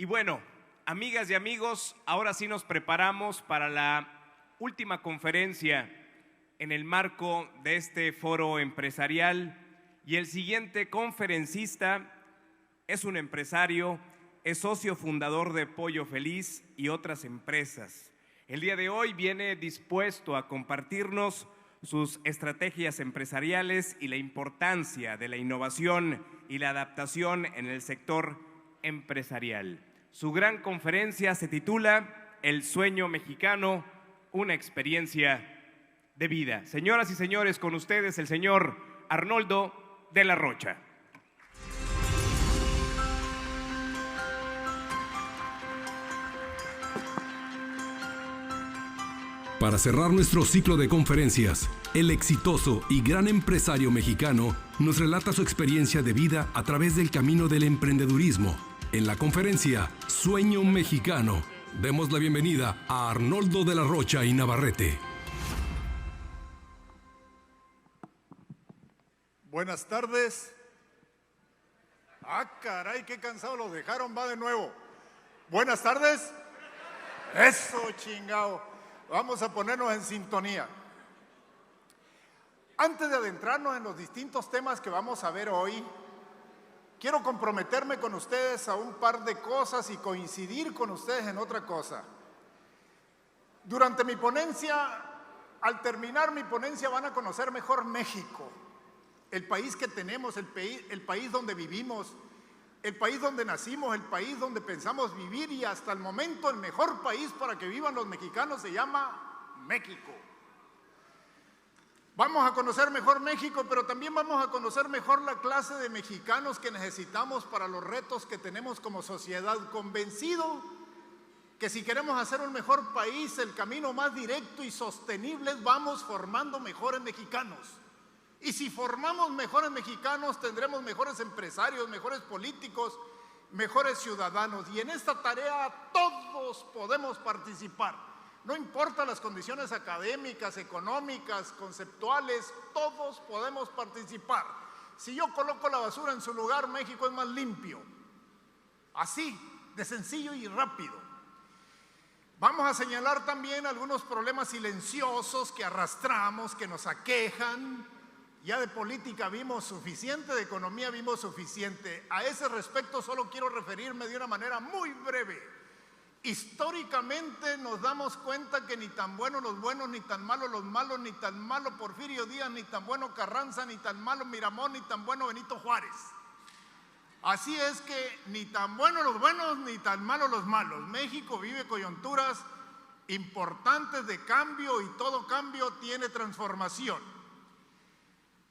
Y bueno, amigas y amigos, ahora sí nos preparamos para la última conferencia en el marco de este foro empresarial, y el siguiente conferencista es un empresario, es socio fundador de Pollo Feliz y otras empresas. El día de hoy viene dispuesto a compartirnos sus estrategias empresariales y la importancia de la innovación y la adaptación en el sector empresarial. Su gran conferencia se titula El sueño mexicano, una experiencia de vida. Señoras y señores, con ustedes el señor Arnoldo de la Rocha. Para cerrar nuestro ciclo de conferencias, el exitoso y gran empresario mexicano nos relata su experiencia de vida a través del camino del emprendedurismo. En la conferencia Sueño Mexicano, demos la bienvenida a Arnoldo de la Rocha y Navarrete. Buenas tardes. Ah, caray, qué cansado los dejaron, va de nuevo. Buenas tardes. Eso, chingado. Vamos a ponernos en sintonía. Antes de adentrarnos en los distintos temas que vamos a ver hoy, quiero comprometerme con ustedes a un par de cosas y coincidir con ustedes en otra cosa. Durante mi ponencia, al terminar mi ponencia, van a conocer mejor México, el país que tenemos, el país donde vivimos, el país donde nacimos, el país donde pensamos vivir, y hasta el momento el mejor país para que vivan los mexicanos se llama México. Vamos a conocer mejor México, pero también vamos a conocer mejor la clase de mexicanos que necesitamos para los retos que tenemos como sociedad. Convencido que si queremos hacer un mejor país, el camino más directo y sostenible es vamos formando mejores mexicanos. Y si formamos mejores mexicanos, tendremos mejores empresarios, mejores políticos, mejores ciudadanos. Y en esta tarea todos podemos participar. No importa las condiciones académicas, económicas, conceptuales, todos podemos participar. Si yo coloco la basura en su lugar, México es más limpio. Así, de sencillo y rápido. Vamos a señalar también algunos problemas silenciosos que arrastramos, que nos aquejan. Ya de política vimos suficiente, de economía vimos suficiente. A ese respecto solo quiero referirme de una manera muy breve. Históricamente nos damos cuenta que ni tan buenos los buenos, ni tan malos los malos, ni tan malo Porfirio Díaz, ni tan bueno Carranza, ni tan malo Miramón, ni tan bueno Benito Juárez. Así es que ni tan buenos los buenos, ni tan malos los malos. México vive coyunturas importantes de cambio y todo cambio tiene transformación.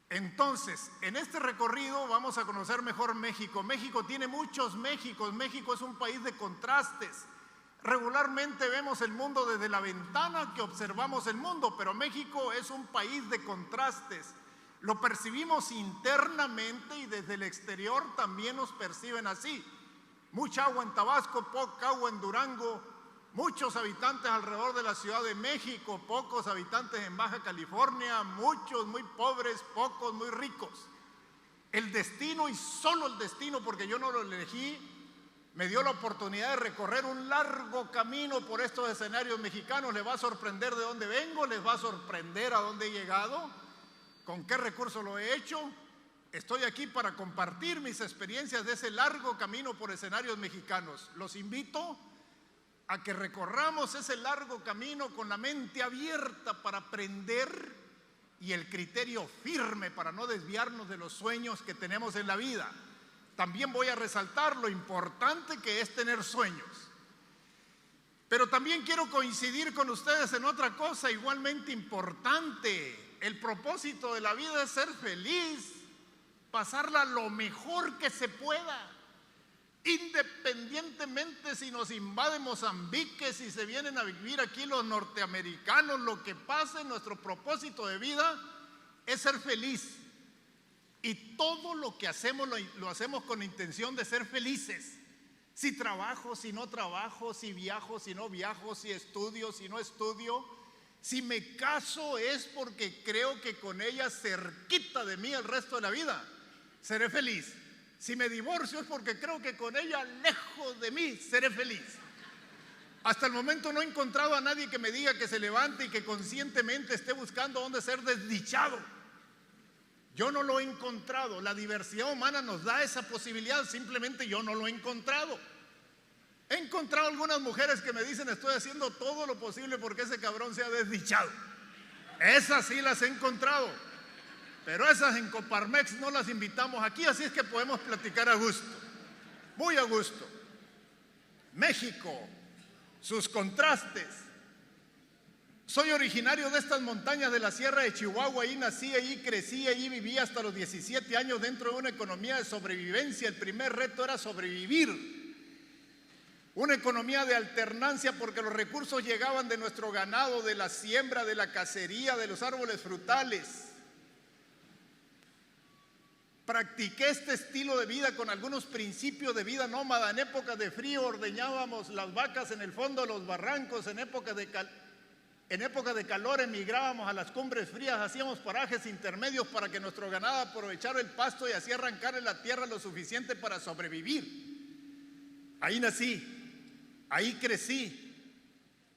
Entonces, en este recorrido vamos a conocer mejor México. México tiene muchos Méxicos. México es un país de contrastes. Regularmente vemos el mundo desde la ventana que observamos el mundo, pero México es un país de contrastes. Lo percibimos internamente y desde el exterior también nos perciben así. Mucha agua en Tabasco, poca agua en Durango, muchos habitantes alrededor de la Ciudad de México, pocos habitantes en Baja California, muchos muy pobres, pocos muy ricos. El destino, y solo el destino, porque yo no lo elegí, me dio la oportunidad de recorrer un largo camino por estos escenarios mexicanos. Les va a sorprender de dónde vengo, les va a sorprender a dónde he llegado, con qué recursos lo he hecho. Estoy aquí para compartir mis experiencias de ese largo camino por escenarios mexicanos. Los invito a que recorramos ese largo camino con la mente abierta para aprender y el criterio firme para no desviarnos de los sueños que tenemos en la vida. También voy a resaltar lo importante que es tener sueños. Pero también quiero coincidir con ustedes en otra cosa igualmente importante. El propósito de la vida es ser feliz, pasarla lo mejor que se pueda. Independientemente si nos invade Mozambique, si se vienen a vivir aquí los norteamericanos, lo que pase, nuestro propósito de vida es ser feliz. Y todo lo que hacemos lo hacemos con intención de ser felices. Si trabajo, si no trabajo, si viajo, si no viajo, si estudio, si no estudio, si me caso es porque creo que con ella cerquita de mí el resto de la vida seré feliz. Si me divorcio es porque creo que con ella, lejos de mí, seré feliz. Hasta el momento no he encontrado a nadie que me diga que se levante y que conscientemente esté buscando dónde ser desdichado. Yo no lo he encontrado. La diversidad humana nos da esa posibilidad, simplemente yo no lo he encontrado. He encontrado algunas mujeres que me dicen: estoy haciendo todo lo posible porque ese cabrón sea desdichado. Esas sí las he encontrado, pero esas en Coparmex no las invitamos aquí, así es que podemos platicar a gusto, muy a gusto. México, sus contrastes. Soy originario de estas montañas de la Sierra de Chihuahua, ahí nací, ahí crecí, ahí viví hasta los 17 años dentro de una economía de sobrevivencia. El primer reto era sobrevivir. Una economía de alternancia porque los recursos llegaban de nuestro ganado, de la siembra, de la cacería, de los árboles frutales. Practiqué este estilo de vida con algunos principios de vida nómada. En épocas de frío ordeñábamos las vacas en el fondo de los barrancos, en época de calor emigrábamos a las cumbres frías, hacíamos parajes intermedios para que nuestro ganado aprovechara el pasto y así arrancar en la tierra lo suficiente para sobrevivir. Ahí nací. Ahí crecí,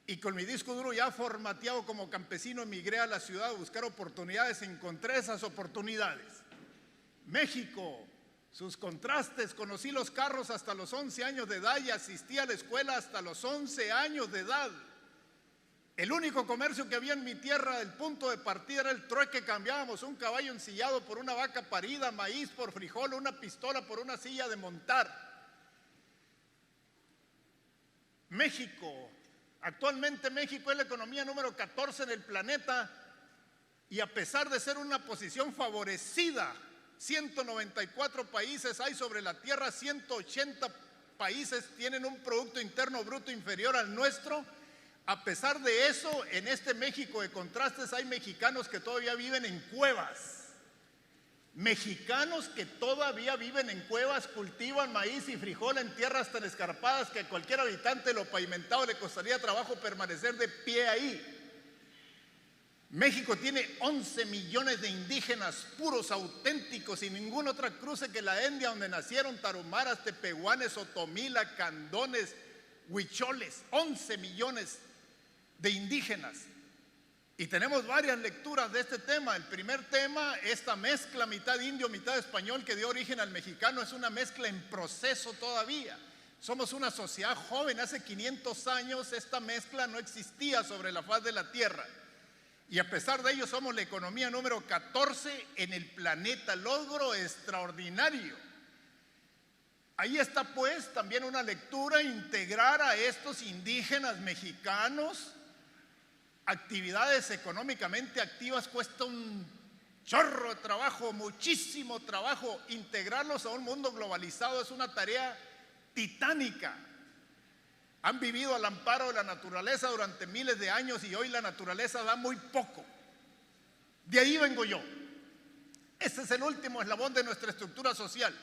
y con mi disco duro ya formateado como campesino emigré a la ciudad a buscar oportunidades. Encontré esas oportunidades. México, sus contrastes. Conocí los carros hasta los 11 años de edad y asistí a la escuela hasta los 11 años de edad. El único comercio que había en mi tierra, el punto de partida, era el trueque. Cambiábamos un caballo ensillado por una vaca parida, maíz por frijol, una pistola por una silla de montar. México, actualmente México es la economía número 14 en el planeta, y a pesar de ser una posición favorecida, 194 países hay sobre la tierra, 180 países tienen un Producto Interno Bruto inferior al nuestro. A pesar de eso, en este México de contrastes hay mexicanos que todavía viven en cuevas. Mexicanos que todavía viven en cuevas, cultivan maíz y frijol en tierras tan escarpadas que a cualquier habitante de lo pavimentado le costaría trabajo permanecer de pie ahí. México tiene 11 millones de indígenas puros, auténticos, y ninguna otra cruce que la India, donde nacieron tarumaras, tepehuanes, otomila, candones, huicholes. 11 millones de indígenas. Y tenemos varias lecturas de este tema. El primer tema, esta mezcla mitad indio, mitad español que dio origen al mexicano, es una mezcla en proceso todavía. Somos una sociedad joven. Hace 500 años esta mezcla no existía sobre la faz de la tierra. Y a pesar de ello somos la economía número 14 en el planeta. Logro extraordinario. Ahí está pues también una lectura: integrar a estos indígenas mexicanos. Actividades económicamente activas cuesta un chorro de trabajo, muchísimo trabajo. Integrarlos a un mundo globalizado es una tarea titánica. Han vivido al amparo de la naturaleza durante miles de años y hoy la naturaleza da muy poco. De ahí vengo yo. Este es el último eslabón de nuestra estructura social.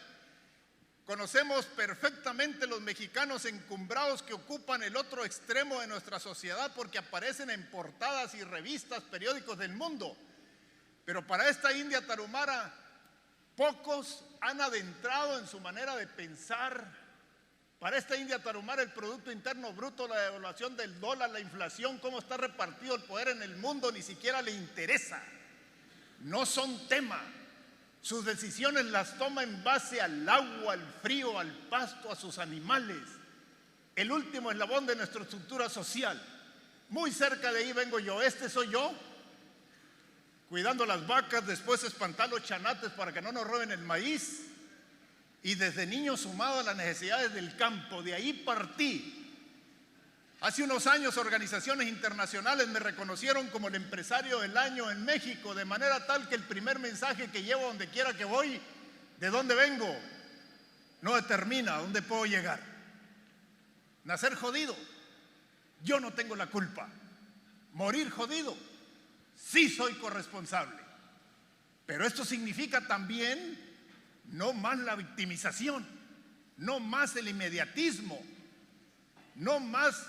Conocemos perfectamente los mexicanos encumbrados que ocupan el otro extremo de nuestra sociedad porque aparecen en portadas y revistas, periódicos del mundo. Pero para esta India tarumara, pocos han adentrado en su manera de pensar. Para esta India tarumara, el Producto Interno Bruto, la devaluación del dólar, la inflación, cómo está repartido el poder en el mundo, ni siquiera le interesa. No son tema. Sus decisiones las toma en base al agua, al frío, al pasto, a sus animales. El último eslabón de nuestra estructura social. Muy cerca de ahí vengo yo. Este soy yo, cuidando las vacas, después espantar los chanates para que no nos roben el maíz. Y desde niño sumado a las necesidades del campo. De ahí partí. Hace unos años organizaciones internacionales me reconocieron como el empresario del año en México, de manera tal que el primer mensaje que llevo donde quiera que voy, de dónde vengo, no determina a dónde puedo llegar. Nacer jodido, yo no tengo la culpa. Morir jodido, sí soy corresponsable. Pero esto significa también no más la victimización, no más el inmediatismo, no más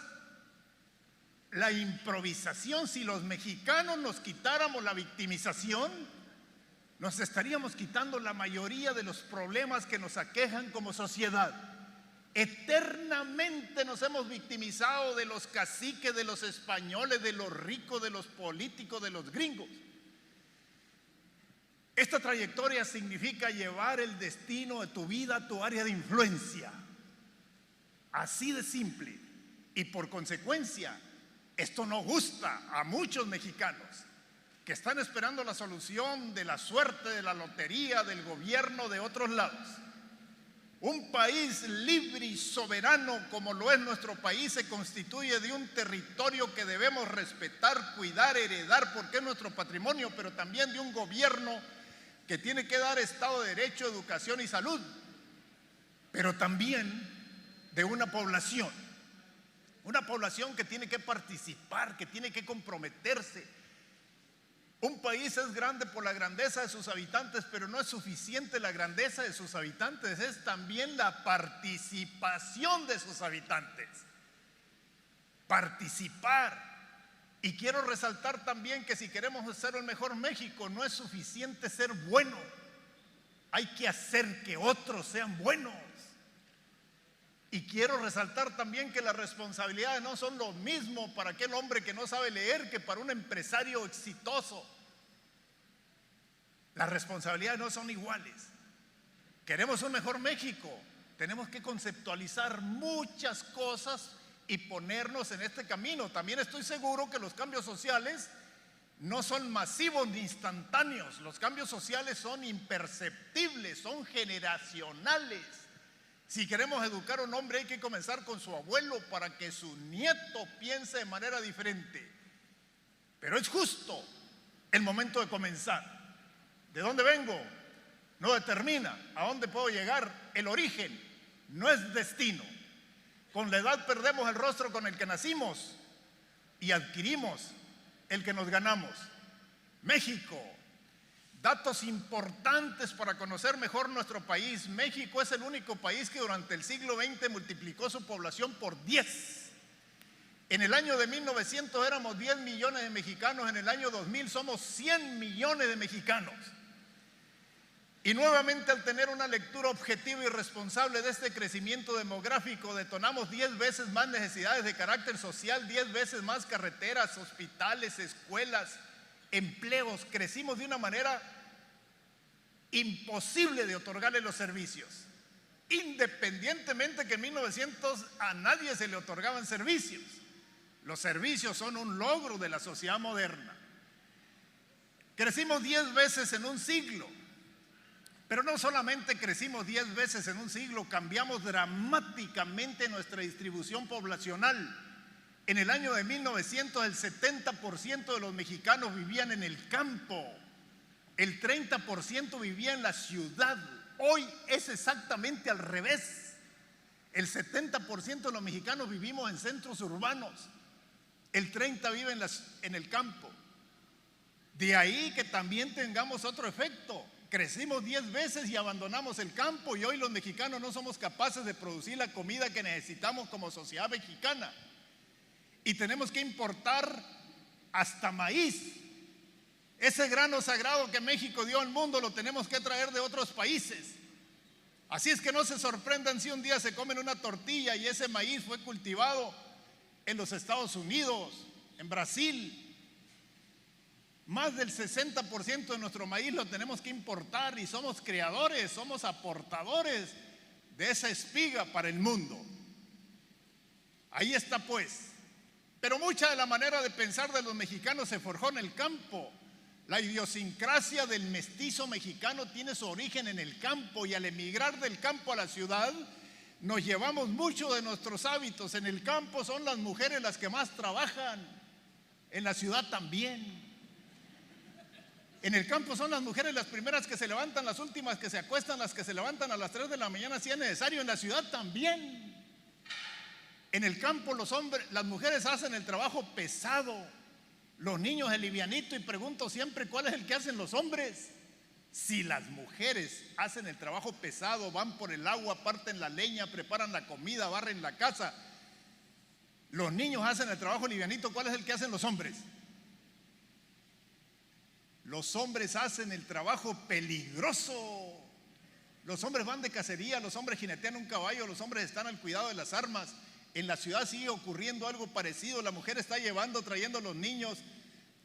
la improvisación. Si los mexicanos nos quitáramos la victimización, nos estaríamos quitando la mayoría de los problemas que nos aquejan como sociedad. Eternamente nos hemos victimizado de los caciques, de los españoles, de los ricos, de los políticos, de los gringos. Esta trayectoria significa llevar el destino de tu vida a tu área de influencia. Así de simple. Y por consecuencia, esto no gusta a muchos mexicanos que están esperando la solución de la suerte, de la lotería, del gobierno de otros lados. Un país libre y soberano como lo es nuestro país se constituye de un territorio que debemos respetar, cuidar, heredar, porque es nuestro patrimonio, pero también de un gobierno que tiene que dar Estado de Derecho, educación y salud, pero también de una población que tiene que participar, que tiene que comprometerse. Un país es grande por la grandeza de sus habitantes, pero no es suficiente la grandeza de sus habitantes, es también la participación de sus habitantes. Participar. Y quiero resaltar también que si queremos ser el mejor México, no es suficiente ser bueno, hay que hacer que otros sean buenos. Y quiero resaltar también que las responsabilidades no son lo mismo para aquel hombre que no sabe leer que para un empresario exitoso. Las responsabilidades no son iguales. Queremos un mejor México, tenemos que conceptualizar muchas cosas y ponernos en este camino. También estoy seguro que los cambios sociales no son masivos ni instantáneos. Los cambios sociales son imperceptibles, son generacionales. Si queremos educar a un hombre hay que comenzar con su abuelo para que su nieto piense de manera diferente. Pero es justo el momento de comenzar. ¿De dónde vengo? No determina a dónde puedo llegar. El origen no es destino. Con la edad perdemos el rostro con el que nacimos y adquirimos el que nos ganamos. México. Datos importantes para conocer mejor nuestro país. México es el único país que durante el siglo XX multiplicó su población por 10. En el año de 1900 éramos 10 millones de mexicanos, en el año 2000 somos 100 millones de mexicanos. Y nuevamente, al tener una lectura objetiva y responsable de este crecimiento demográfico, detonamos 10 veces más necesidades de carácter social, 10 veces más carreteras, hospitales, escuelas, empleos. Crecimos de una manera imposible de otorgarle los servicios. Independientemente que en 1900 a nadie se le otorgaban servicios. Los servicios son un logro de la sociedad moderna. Crecimos 10 veces en un siglo. Pero no solamente crecimos 10 veces en un siglo, cambiamos dramáticamente nuestra distribución poblacional. En el año de 1900 el 70% de los mexicanos vivían en el campo, el 30% vivía en la ciudad. Hoy es exactamente al revés. El 70% de los mexicanos vivimos en centros urbanos, el 30% vive en el campo. De ahí que también tengamos otro efecto. Crecimos 10 veces y abandonamos el campo y hoy los mexicanos no somos capaces de producir la comida que necesitamos como sociedad mexicana. Y tenemos que importar hasta maíz. Ese grano sagrado que México dio al mundo lo tenemos que traer de otros países. Así es que no se sorprendan si un día se comen una tortilla y ese maíz fue cultivado en los Estados Unidos, en Brasil. Más del 60% de nuestro maíz lo tenemos que importar y somos creadores, somos aportadores de esa espiga para el mundo. Ahí está pues. Pero mucha de la manera de pensar de los mexicanos se forjó en el campo. La idiosincrasia del mestizo mexicano tiene su origen en el campo y al emigrar del campo a la ciudad nos llevamos mucho de nuestros hábitos. En el campo son las mujeres las que más trabajan, en la ciudad también. En el campo son las mujeres las primeras que se levantan, las últimas que se acuestan, las que se levantan a las 3 de la mañana si es necesario. En la ciudad también. En el campo las mujeres hacen el trabajo pesado, los niños el livianito, y pregunto siempre ¿cuál es el que hacen los hombres? Si las mujeres hacen el trabajo pesado, van por el agua, parten la leña, preparan la comida, barren la casa, los niños hacen el trabajo livianito, ¿cuál es el que hacen los hombres? Los hombres hacen el trabajo peligroso. Los hombres van de cacería, los hombres jinetean un caballo, los hombres están al cuidado de las armas. En la ciudad sigue ocurriendo algo parecido. La mujer está llevando, trayendo a los niños,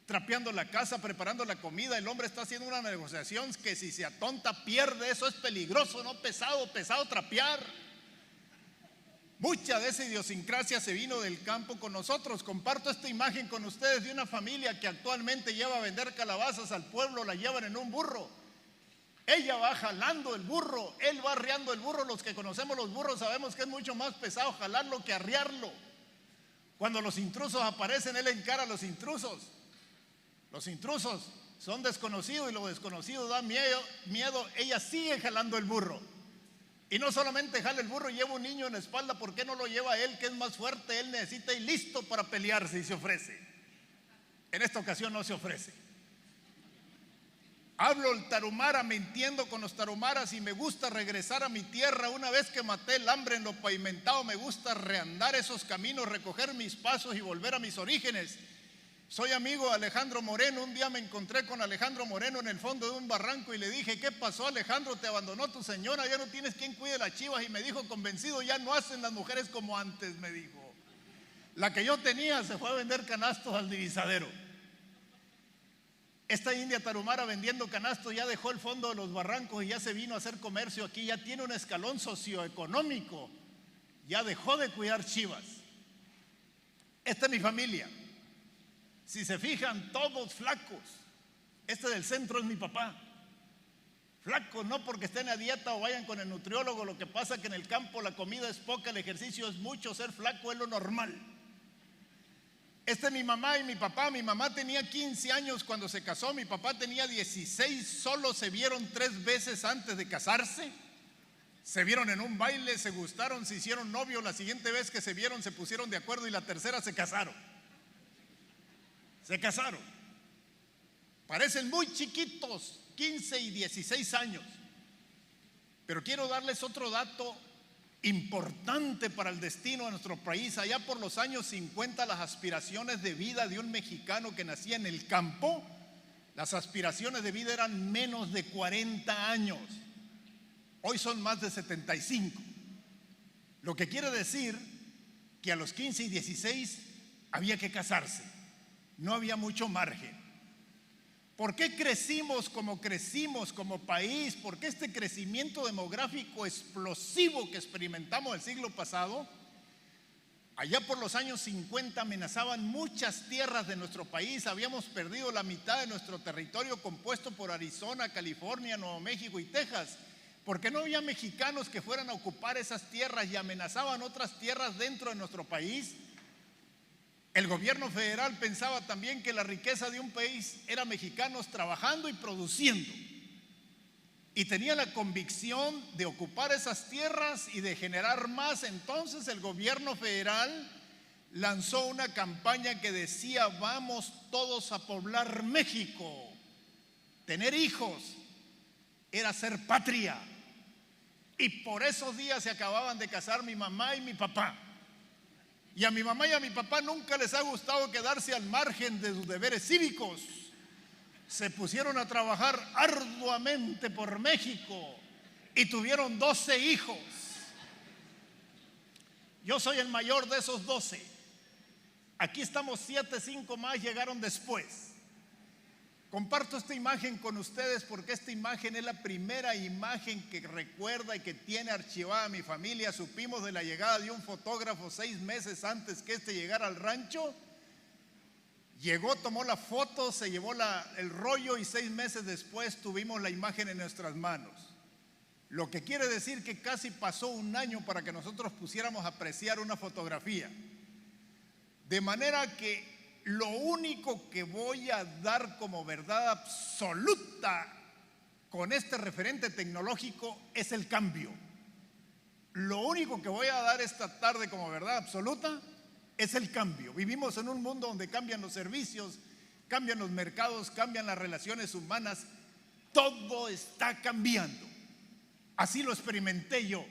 trapeando la casa, preparando la comida. El hombre está haciendo una negociación que si se atonta pierde. Eso es peligroso, no pesado, pesado trapear. Mucha de esa idiosincrasia se vino del campo con nosotros. Comparto esta imagen con ustedes de una familia que actualmente lleva a vender calabazas al pueblo, la llevan en un burro. Ella va jalando el burro, él va arreando el burro. Los que conocemos los burros sabemos que es mucho más pesado jalarlo que arrearlo. Cuando los intrusos aparecen, él encara a los intrusos. Los intrusos son desconocidos y lo desconocido da miedo. Ella sigue jalando el burro. Y no solamente jala el burro, lleva un niño en la espalda. ¿Por qué no lo lleva él, que es más fuerte? Él necesita y listo para pelearse, y se ofrece. En esta ocasión no se ofrece. Hablo el tarumara, me entiendo con los tarumaras y me gusta regresar a mi tierra. Una vez que maté el hambre en lo pavimentado, me gusta reandar esos caminos, recoger mis pasos y volver a mis orígenes. Soy amigo de Alejandro Moreno. Un día me encontré con Alejandro Moreno en el fondo de un barranco y le dije: ¿qué pasó, Alejandro? ¿Te abandonó tu señora? ¿Ya no tienes quien cuide las chivas? Y me dijo convencido: ya no hacen las mujeres como antes, me dijo. La que yo tenía se fue a vender canastos al divisadero. Esta india tarumara vendiendo canastos ya dejó el fondo de los barrancos y ya se vino a hacer comercio aquí. Ya tiene un escalón socioeconómico. Ya dejó de cuidar chivas. Esta es mi familia. Si se fijan, todos flacos. Este del centro es mi papá. Flacos no porque estén a dieta o vayan con el nutriólogo. Lo que pasa es que en el campo la comida es poca, el ejercicio es mucho. Ser flaco es lo normal. Este es mi mamá y mi papá. Mi mamá tenía 15 años cuando se casó. Mi papá tenía 16. Solo se vieron 3 veces antes de casarse. Se vieron en un baile, se gustaron, se hicieron novios. La siguiente vez que se vieron se pusieron de acuerdo y la tercera se casaron. Se casaron. Parecen muy chiquitos, 15 y 16 años. Pero quiero darles otro dato importante para el destino de nuestro país. Allá por los años 50, las aspiraciones de vida de un mexicano que nacía en el campo, las aspiraciones de vida eran menos de 40 años. Hoy son más de 75. Lo que quiere decir que a los 15 y 16 había que casarse. No había mucho margen. ¿Por qué crecimos como país? ¿Por qué este crecimiento demográfico explosivo que experimentamos el siglo pasado? Allá por los años 50 amenazaban muchas tierras de nuestro país. Habíamos perdido la mitad de nuestro territorio compuesto por Arizona, California, Nuevo México y Texas, porque no había mexicanos que fueran a ocupar esas tierras y amenazaban otras tierras dentro de nuestro país. El gobierno federal pensaba también que la riqueza de un país era mexicanos trabajando y produciendo. Y tenía la convicción de ocupar esas tierras y de generar más. Entonces el gobierno federal lanzó una campaña que decía: vamos todos a poblar México. Tener hijos era ser patria. Y por esos días se acababan de casar mi mamá y mi papá. Y a mi mamá y a mi papá nunca les ha gustado quedarse al margen de sus deberes cívicos. Se pusieron a trabajar arduamente por México y tuvieron 12 hijos. Yo soy el mayor de esos 12. Aquí estamos 7, 5 más llegaron después. Comparto esta imagen con ustedes porque esta imagen es la primera imagen que recuerda y que tiene archivada mi familia. Supimos de la llegada de un fotógrafo 6 meses antes que llegara al rancho. Llegó, tomó la foto, se llevó el rollo y 6 meses después tuvimos la imagen en nuestras manos. Lo que quiere decir que casi pasó un año para que nosotros pusiéramos a apreciar una fotografía. De manera que lo único que voy a dar como verdad absoluta con este referente tecnológico es el cambio. Lo único que voy a dar esta tarde como verdad absoluta es el cambio. Vivimos en un mundo donde cambian los servicios, cambian los mercados, cambian las relaciones humanas. Todo está cambiando. Así lo experimenté yo.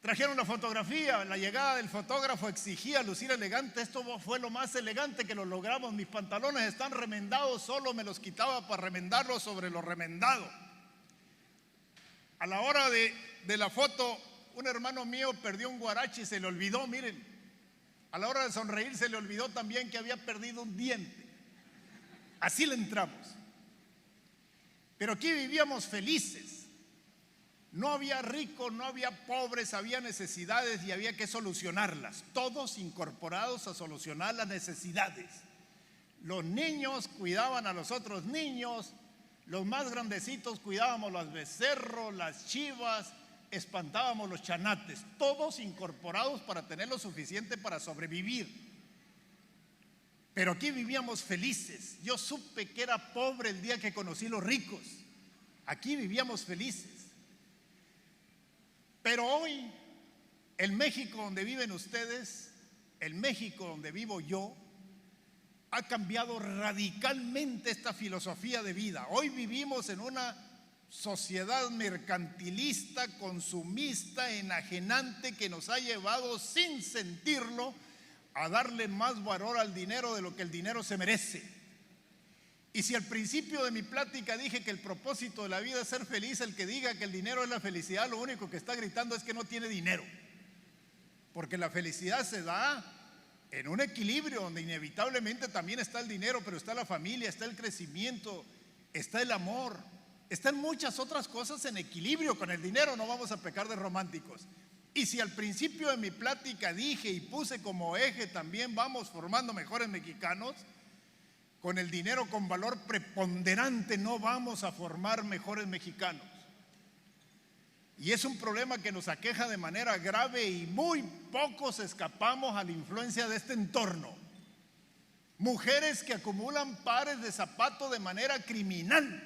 Trajeron la fotografía, la llegada del fotógrafo exigía lucir elegante. Esto fue lo más elegante que lo logramos. Mis pantalones están remendados, solo me los quitaba para remendarlos sobre lo remendado. A la hora de la foto, un hermano mío perdió un guarache y se le olvidó, miren. A la hora de sonreír se le olvidó también que había perdido un diente. Así le entramos. Pero aquí vivíamos felices. No había ricos, no había pobres, había necesidades y había que solucionarlas. Todos incorporados a solucionar las necesidades. Los niños cuidaban a los otros niños, los más grandecitos cuidábamos los becerros, las chivas, espantábamos los chanates. Todos incorporados para tener lo suficiente para sobrevivir. Pero aquí vivíamos felices. Yo supe que era pobre el día que conocí los ricos. Aquí vivíamos felices. Pero hoy, el México donde viven ustedes, el México donde vivo yo, ha cambiado radicalmente esta filosofía de vida. Hoy vivimos en una sociedad mercantilista, consumista, enajenante, que nos ha llevado sin sentirlo a darle más valor al dinero de lo que el dinero se merece. Y si al principio de mi plática dije que el propósito de la vida es ser feliz, el que diga que el dinero es la felicidad, lo único que está gritando es que no tiene dinero. Porque la felicidad se da en un equilibrio donde inevitablemente también está el dinero, pero está la familia, está el crecimiento, está el amor, están muchas otras cosas en equilibrio con el dinero. No vamos a pecar de románticos. Y si al principio de mi plática dije y puse como eje también vamos formando mejores mexicanos, con el dinero con valor preponderante no vamos a formar mejores mexicanos. Y es un problema que nos aqueja de manera grave y muy pocos escapamos a la influencia de este entorno. Mujeres que acumulan pares de zapatos de manera criminal,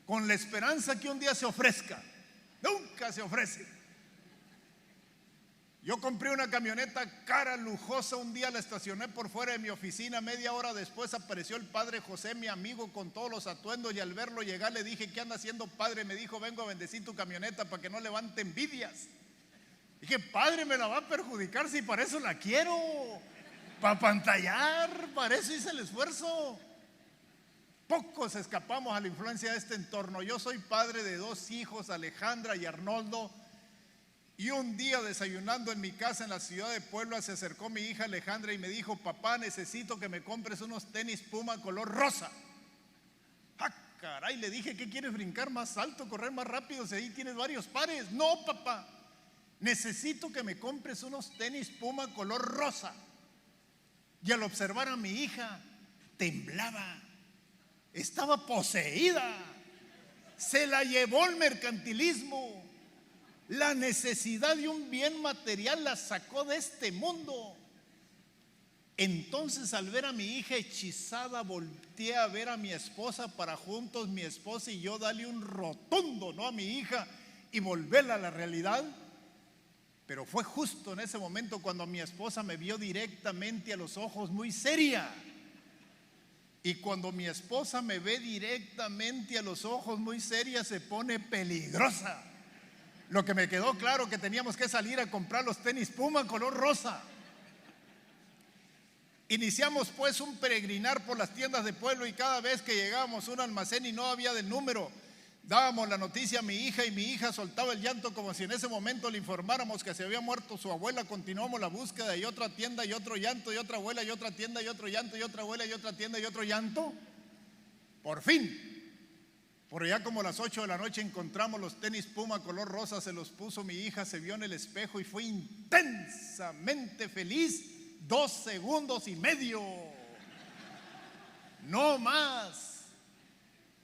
con la esperanza que un día se ofrezca. Nunca se ofrece. Yo compré una camioneta cara, lujosa, un día la estacioné por fuera de mi oficina, media hora después apareció el padre José, mi amigo, con todos los atuendos, y al verlo llegar le dije: ¿qué anda haciendo, padre? Me dijo: vengo a bendecir tu camioneta para que no levante envidias. Dije: padre, me la va a perjudicar si para eso la quiero, para pantallar, para eso hice el esfuerzo. Pocos escapamos a la influencia de este entorno. Yo soy padre de 2 hijos, Alejandra y Arnoldo. Y un día desayunando en mi casa en la ciudad de Puebla se acercó mi hija Alejandra y me dijo: papá, necesito que me compres unos tenis Puma color rosa. ¡Ah, caray! Le dije: ¿qué quieres, brincar más alto, correr más rápido si ahí tienes varios pares? No, papá, necesito que me compres unos tenis Puma color rosa. Y al observar a mi hija, temblaba, estaba poseída, se la llevó el mercantilismo. La necesidad de un bien material la sacó de este mundo. Entonces, al ver a mi hija hechizada, volteé a ver a mi esposa para juntos, mi esposa y yo, darle un rotundo no a mi hija y volverla a la realidad. Pero fue justo en ese momento cuando mi esposa me vio directamente a los ojos, muy seria. Y cuando mi esposa me ve directamente a los ojos, muy seria, se pone peligrosa. Lo que me quedó claro que teníamos que salir a comprar los tenis Puma color rosa. Iniciamos pues un peregrinar por las tiendas de pueblo y cada vez que llegábamos a un almacén y no había del número, dábamos la noticia a mi hija y mi hija soltaba el llanto como si en ese momento le informáramos que se había muerto su abuela. Continuamos la búsqueda y otra tienda y otro llanto y otra abuela y otra tienda y otro llanto y otra abuela y otra tienda y otro llanto. Por fin, por allá como las 8 de la noche encontramos los tenis Puma color rosa, se los puso mi hija, se vio en el espejo y fue intensamente feliz 2 segundos y medio, no más.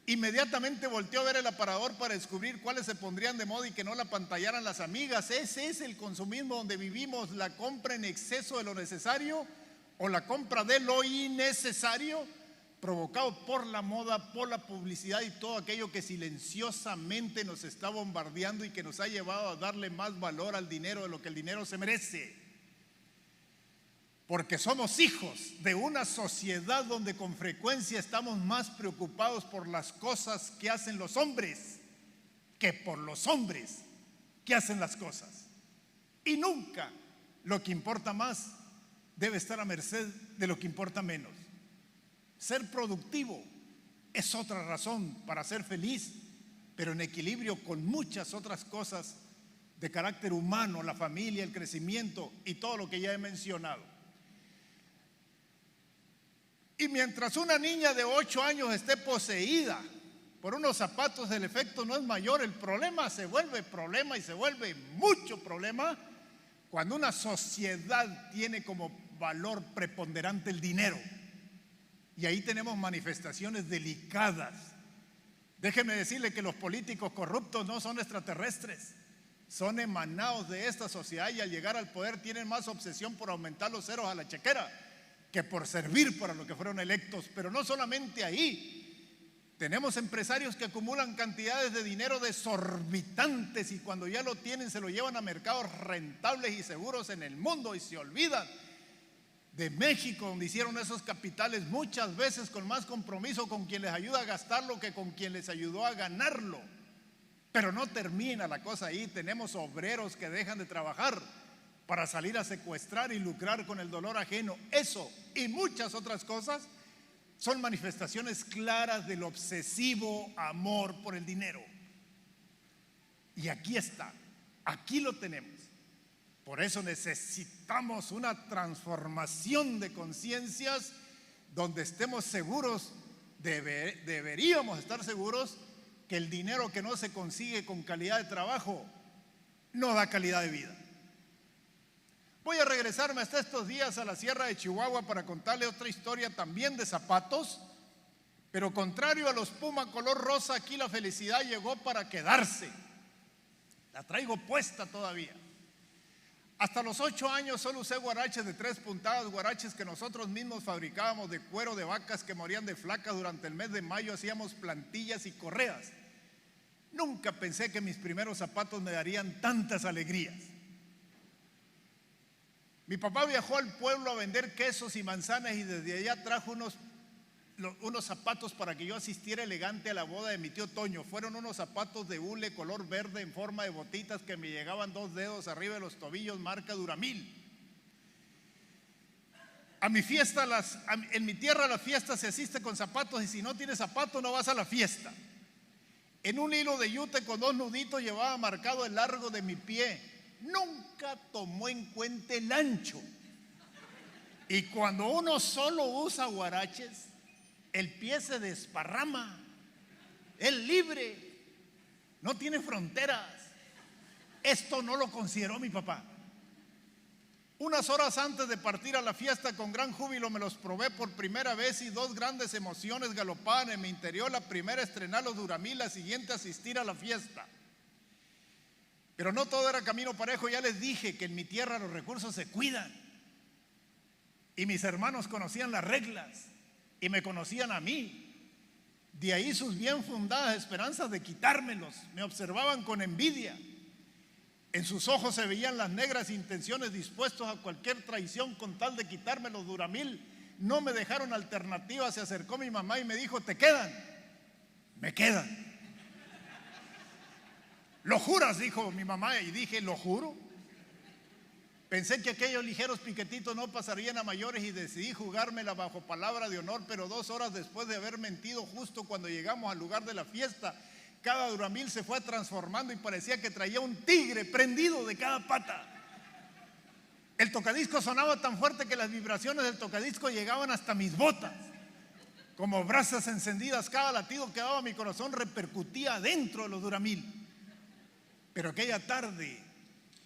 Inmediatamente volteó a ver el aparador para descubrir cuáles se pondrían de moda y que no la pantallaran las amigas. Ese es el consumismo donde vivimos, la compra en exceso de lo necesario o la compra de lo innecesario, provocado por la moda, por la publicidad y todo aquello que silenciosamente nos está bombardeando y que nos ha llevado a darle más valor al dinero de lo que el dinero se merece. Porque somos hijos de una sociedad donde con frecuencia estamos más preocupados por las cosas que hacen los hombres que por los hombres que hacen las cosas. Y nunca lo que importa más debe estar a merced de lo que importa menos. Ser productivo es otra razón para ser feliz, pero en equilibrio con muchas otras cosas de carácter humano, la familia, el crecimiento y todo lo que ya he mencionado. Y mientras una niña de 8 años esté poseída por unos zapatos, el efecto no es mayor. El problema se vuelve problema y se vuelve mucho problema cuando una sociedad tiene como valor preponderante el dinero. Y ahí tenemos manifestaciones delicadas. Déjeme decirle que los políticos corruptos no son extraterrestres, son emanados de esta sociedad, y al llegar al poder tienen más obsesión por aumentar los ceros a la chequera que por servir para lo que fueron electos. Pero no solamente ahí, tenemos empresarios que acumulan cantidades de dinero desorbitantes y cuando ya lo tienen se lo llevan a mercados rentables y seguros en el mundo y se olvidan de México, donde hicieron esos capitales muchas veces con más compromiso con quien les ayuda a gastarlo que con quien les ayudó a ganarlo. Pero no termina la cosa ahí. Tenemos obreros que dejan de trabajar para salir a secuestrar y lucrar con el dolor ajeno. Eso y muchas otras cosas son manifestaciones claras del obsesivo amor por el dinero. Y aquí está, aquí lo tenemos. Por eso necesitamos una transformación de conciencias donde estemos seguros, deberíamos estar seguros que el dinero que no se consigue con calidad de trabajo no da calidad de vida. Voy a regresarme hasta estos días a la Sierra de Chihuahua para contarle otra historia también de zapatos, pero contrario a los Puma color rosa, aquí la felicidad llegó para quedarse. La traigo puesta todavía. Hasta los 8 años solo usé guaraches de 3 puntadas, guaraches que nosotros mismos fabricábamos de cuero de vacas que morían de flaca. Durante el mes de mayo hacíamos plantillas y correas. Nunca pensé que mis primeros zapatos me darían tantas alegrías. Mi papá viajó al pueblo a vender quesos y manzanas y desde allá trajo unos zapatos para que yo asistiera elegante a la boda de mi tío Toño. Fueron unos zapatos de hule color verde en forma de botitas que me llegaban 2 dedos arriba de los tobillos, marca Duramil. A mi fiesta, en mi tierra la fiesta se asiste con zapatos y si no tienes zapatos no vas a la fiesta. En un hilo de yute con 2 nuditos llevaba marcado el largo de mi pie. Nunca tomó en cuenta el ancho. Y cuando uno solo usa guaraches, el pie se desparrama, es libre, no tiene fronteras. Esto no lo consideró mi papá. Unas horas antes de partir a la fiesta, con gran júbilo me los probé por primera vez y 2 grandes emociones galopaban en mi interior. La primera, estrenar los Duramil, la siguiente, asistir a la fiesta. Pero no todo era camino parejo. Ya les dije que en mi tierra los recursos se cuidan y mis hermanos conocían las reglas y me conocían a mí. De ahí sus bien fundadas esperanzas de quitármelos. Me observaban con envidia. En sus ojos se veían las negras intenciones, dispuestos a cualquier traición con tal de quitarme los Duramil. No me dejaron alternativa. Se acercó mi mamá y me dijo: ¿te quedan? Me quedan. ¿Lo juras?, dijo mi mamá, y dije: ¿lo juro? Pensé que aquellos ligeros piquetitos no pasarían a mayores y decidí jugármela bajo palabra de honor, pero 2 horas después de haber mentido, justo cuando llegamos al lugar de la fiesta, cada Duramil se fue transformando y parecía que traía un tigre prendido de cada pata. El tocadisco sonaba tan fuerte que las vibraciones del tocadisco llegaban hasta mis botas. Como brasas encendidas, cada latido que daba mi corazón repercutía dentro de los Duramil. Pero aquella tarde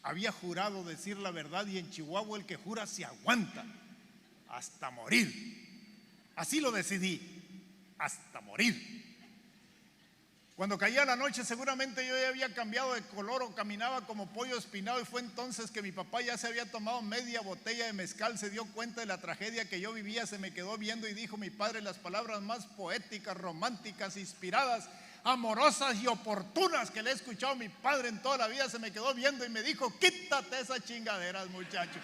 había jurado decir la verdad, y en Chihuahua el que jura se aguanta hasta morir. Así lo decidí, hasta morir. Cuando caía la noche seguramente yo ya había cambiado de color o caminaba como pollo espinado, y fue entonces que mi papá ya se había tomado media botella de mezcal, se dio cuenta de la tragedia que yo vivía, se me quedó viendo y dijo mi padre las palabras más poéticas, románticas, inspiradas, amorosas y oportunas que le he escuchado a mi padre en toda la vida. Se me quedó viendo y me dijo: quítate esas chingaderas, muchacho.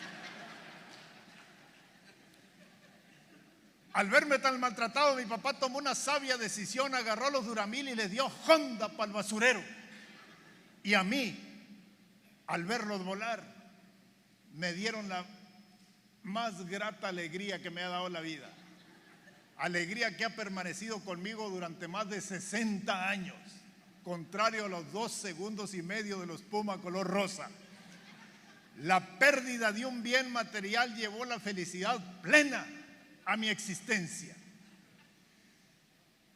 Al verme tan maltratado, mi papá tomó una sabia decisión, agarró los Duramil y les dio honda para el basurero. Y a mí, al verlos volar, me dieron la más grata alegría que me ha dado la vida. Alegría que ha permanecido conmigo durante más de 60 años, contrario a los 2 segundos y medio de los Puma color rosa. La pérdida de un bien material llevó la felicidad plena a mi existencia.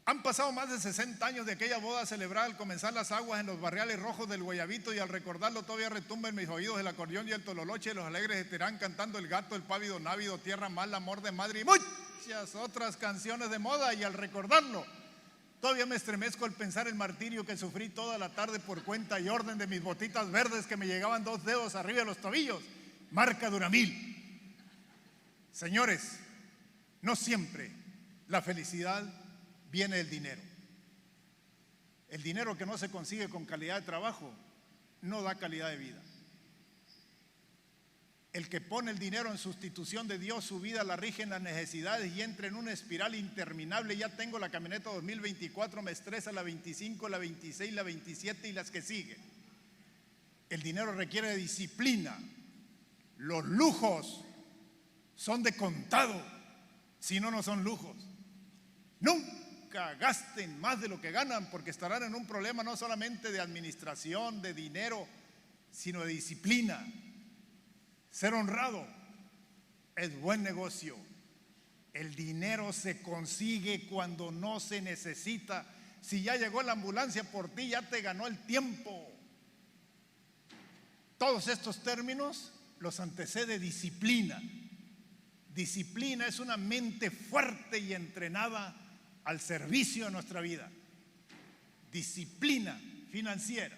Han pasado más de 60 años de aquella boda celebrada al comenzar las aguas en los barriales rojos del Guayabito, y al recordarlo todavía retumba en mis oídos el acordeón y el tololoche, los alegres de Terán cantando El gato, el pávido návido, Tierra mal, Amor de madre y muchas otras canciones de moda. Y al recordarlo todavía me estremezco al pensar el martirio que sufrí toda la tarde por cuenta y orden de mis botitas verdes que me llegaban 2 dedos arriba de los tobillos, marca Duramil. Señores, no siempre la felicidad viene del dinero. El dinero que no se consigue con calidad de trabajo no da calidad de vida. El que pone el dinero en sustitución de Dios, su vida la rige en las necesidades y entra en una espiral interminable. Ya tengo la camioneta 2024, me estresa la 25, la 26, la 27 y las que siguen. El dinero requiere de disciplina. Los lujos son de contado, si no, no son lujos. Nunca gasten más de lo que ganan, porque estarán en un problema no solamente de administración, de dinero, sino de disciplina. Ser honrado es buen negocio. El dinero se consigue cuando no se necesita. Si ya llegó la ambulancia por ti, ya te ganó el tiempo. Todos estos términos los antecede disciplina. Disciplina es una mente fuerte y entrenada al servicio de nuestra vida. Disciplina financiera.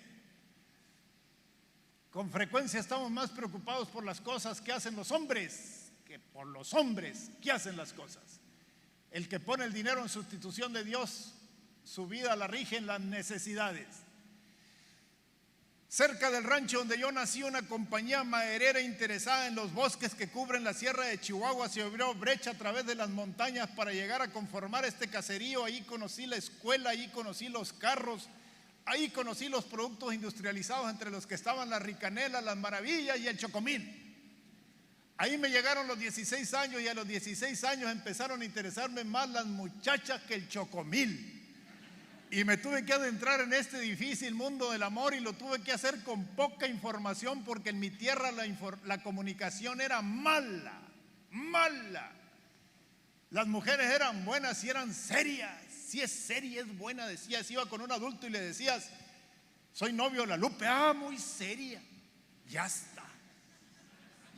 Con frecuencia estamos más preocupados por las cosas que hacen los hombres que por los hombres que hacen las cosas. El que pone el dinero en sustitución de Dios, su vida la rige en las necesidades. Cerca del rancho donde yo nací, una compañía maderera interesada en los bosques que cubren la sierra de Chihuahua se abrió brecha a través de las montañas para llegar a conformar este caserío. Ahí conocí la escuela, ahí conocí los carros, ahí conocí los productos industrializados, entre los que estaban la ricanela, las maravillas y el chocomil. Ahí me llegaron los 16 años y a los 16 años empezaron a interesarme más las muchachas que el chocomil. Y me tuve que adentrar en este difícil mundo del amor, y lo tuve que hacer con poca información, porque en mi tierra la comunicación era mala. Las mujeres eran buenas y eran serias. Si es seria, es buena, decías. Iba con un adulto y le decías: soy novio de la Lupe. Ah, muy seria. Ya está.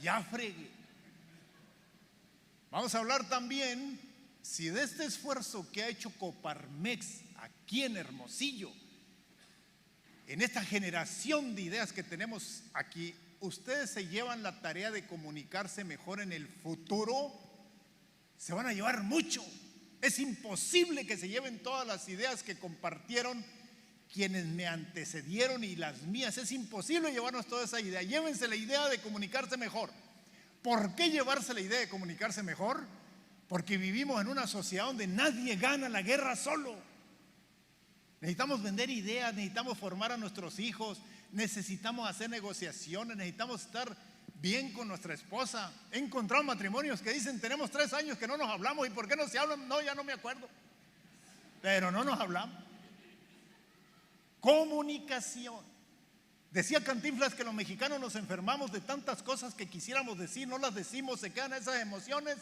Ya fregué. Vamos a hablar también, si de este esfuerzo que ha hecho Coparmex aquí en Hermosillo, en esta generación de ideas que tenemos aquí, ustedes se llevan la tarea de comunicarse mejor en el futuro, se van a llevar mucho. Es imposible que se lleven todas las ideas que compartieron quienes me antecedieron y las mías. Es imposible llevarnos toda esa idea. Llévense la idea de comunicarse mejor. ¿Por qué llevarse la idea de comunicarse mejor? Porque vivimos en una sociedad donde nadie gana la guerra solo. Necesitamos vender ideas, necesitamos formar a nuestros hijos, necesitamos hacer negociaciones, necesitamos estar bien con nuestra esposa. He encontrado matrimonios que dicen: tenemos 3 años que no nos hablamos. ¿Y por qué no se hablan? No, ya no me acuerdo. Pero no nos hablamos. Comunicación. Decía Cantinflas que los mexicanos nos enfermamos de tantas cosas que quisiéramos decir, no las decimos, se quedan esas emociones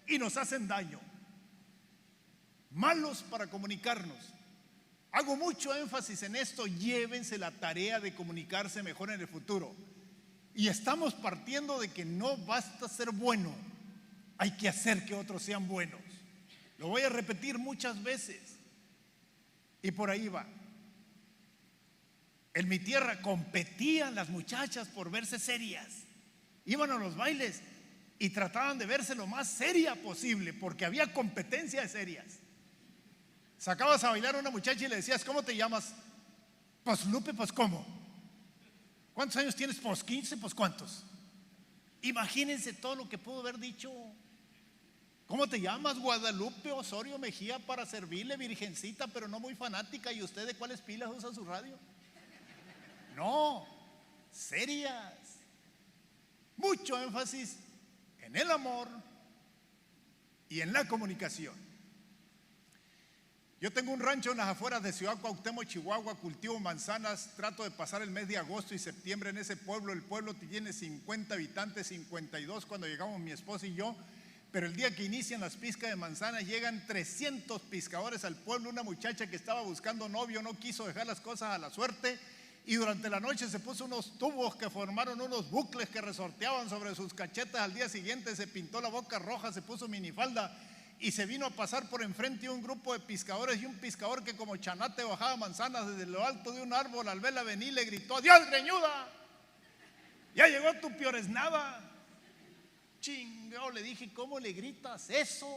y nos hacen daño. Malos para comunicarnos. Hago mucho énfasis en esto. Llévense la tarea de comunicarse mejor en el futuro. Y estamos partiendo de que no basta ser bueno, hay que hacer que otros sean buenos. Lo voy a repetir muchas veces. Y por ahí va. En mi tierra competían las muchachas por verse serias. Iban a los bailes y trataban de verse lo más seria posible, porque había competencia de serias. Sacabas a bailar a una muchacha y le decías: ¿cómo te llamas? Pues Lupe. Pues ¿cómo? ¿Cuántos años tienes? Pues 15. Pues ¿cuántos? Imagínense todo lo que pudo haber dicho. ¿Cómo te llamas? Guadalupe Osorio Mejía, para servirle, virgencita, pero no muy fanática. ¿Y usted de cuáles pilas usa su radio? No, serias. mucho énfasis en el amor y en la comunicación. Yo tengo un rancho en las afueras de Ciudad Cuauhtémoc, Chihuahua, cultivo manzanas, trato de pasar el mes de agosto y septiembre en ese pueblo. El pueblo tiene 50 habitantes, 52 cuando llegamos mi esposa y yo, pero el día que inician las pizcas de manzanas llegan 300 pescadores al pueblo. Una muchacha que estaba buscando novio no quiso dejar las cosas a la suerte y durante la noche se puso unos tubos que formaron unos bucles que resorteaban sobre sus cachetas. Al día siguiente se pintó la boca roja, se puso minifalda y se vino a pasar por enfrente de un grupo de pescadores, y un pescador que como chanate bajaba manzanas desde lo alto de un árbol, al verla venir le gritó: ¡Adiós, greñuda! Ya llegó tu pioresnada. Chingao, le dije, ¿cómo le gritas eso?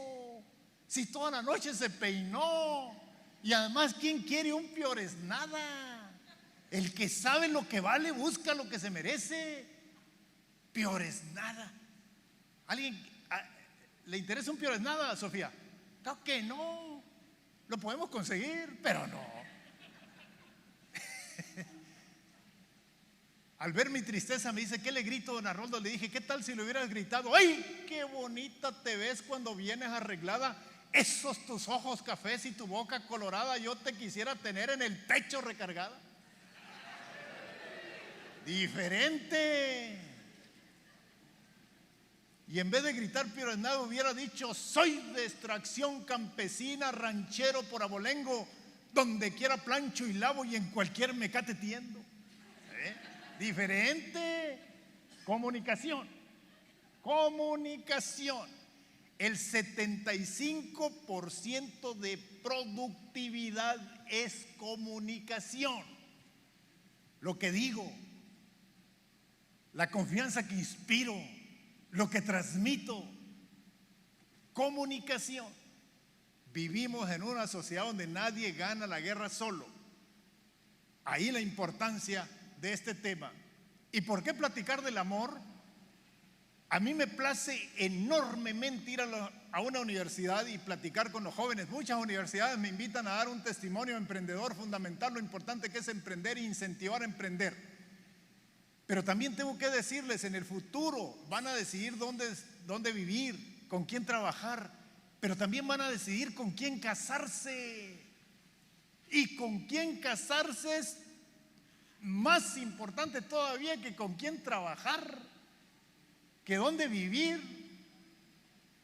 Si toda la noche se peinó. Y además, ¿quién quiere un pioresnada? El que sabe lo que vale busca lo que se merece. Pioresnada. ¿Alguien le interesa un pioresnada, Sofía? Claro que no. Lo podemos conseguir, pero no. Al ver mi tristeza me dice: ¿qué le grito, don Arnoldo? Le dije: ¿qué tal si le hubieras gritado: ¡ay, qué bonita te ves cuando vienes arreglada! Esos tus ojos cafés y tu boca colorada, yo te quisiera tener en el pecho recargada. Diferente. Y en vez de gritar pioresnada hubiera dicho: soy de extracción campesina, ranchero por abolengo, donde quiera plancho y lavo y en cualquier mecate tiendo. Diferente. Comunicación. Comunicación. El 75% de productividad es comunicación. Lo que digo, la confianza que inspiro, lo que transmito. Comunicación. Vivimos en una sociedad donde nadie gana la guerra solo. Ahí la importancia de este tema. ¿Y por qué platicar del amor? A mí me place enormemente ir a una universidad y platicar con los jóvenes. Muchas universidades me invitan a dar un testimonio emprendedor fundamental, lo importante que es emprender e incentivar a emprender. Pero también tengo que decirles, en el futuro van a decidir dónde vivir, con quién trabajar, pero también van a decidir con quién casarse. Y con quién casarse es más importante todavía que con quién trabajar, que dónde vivir.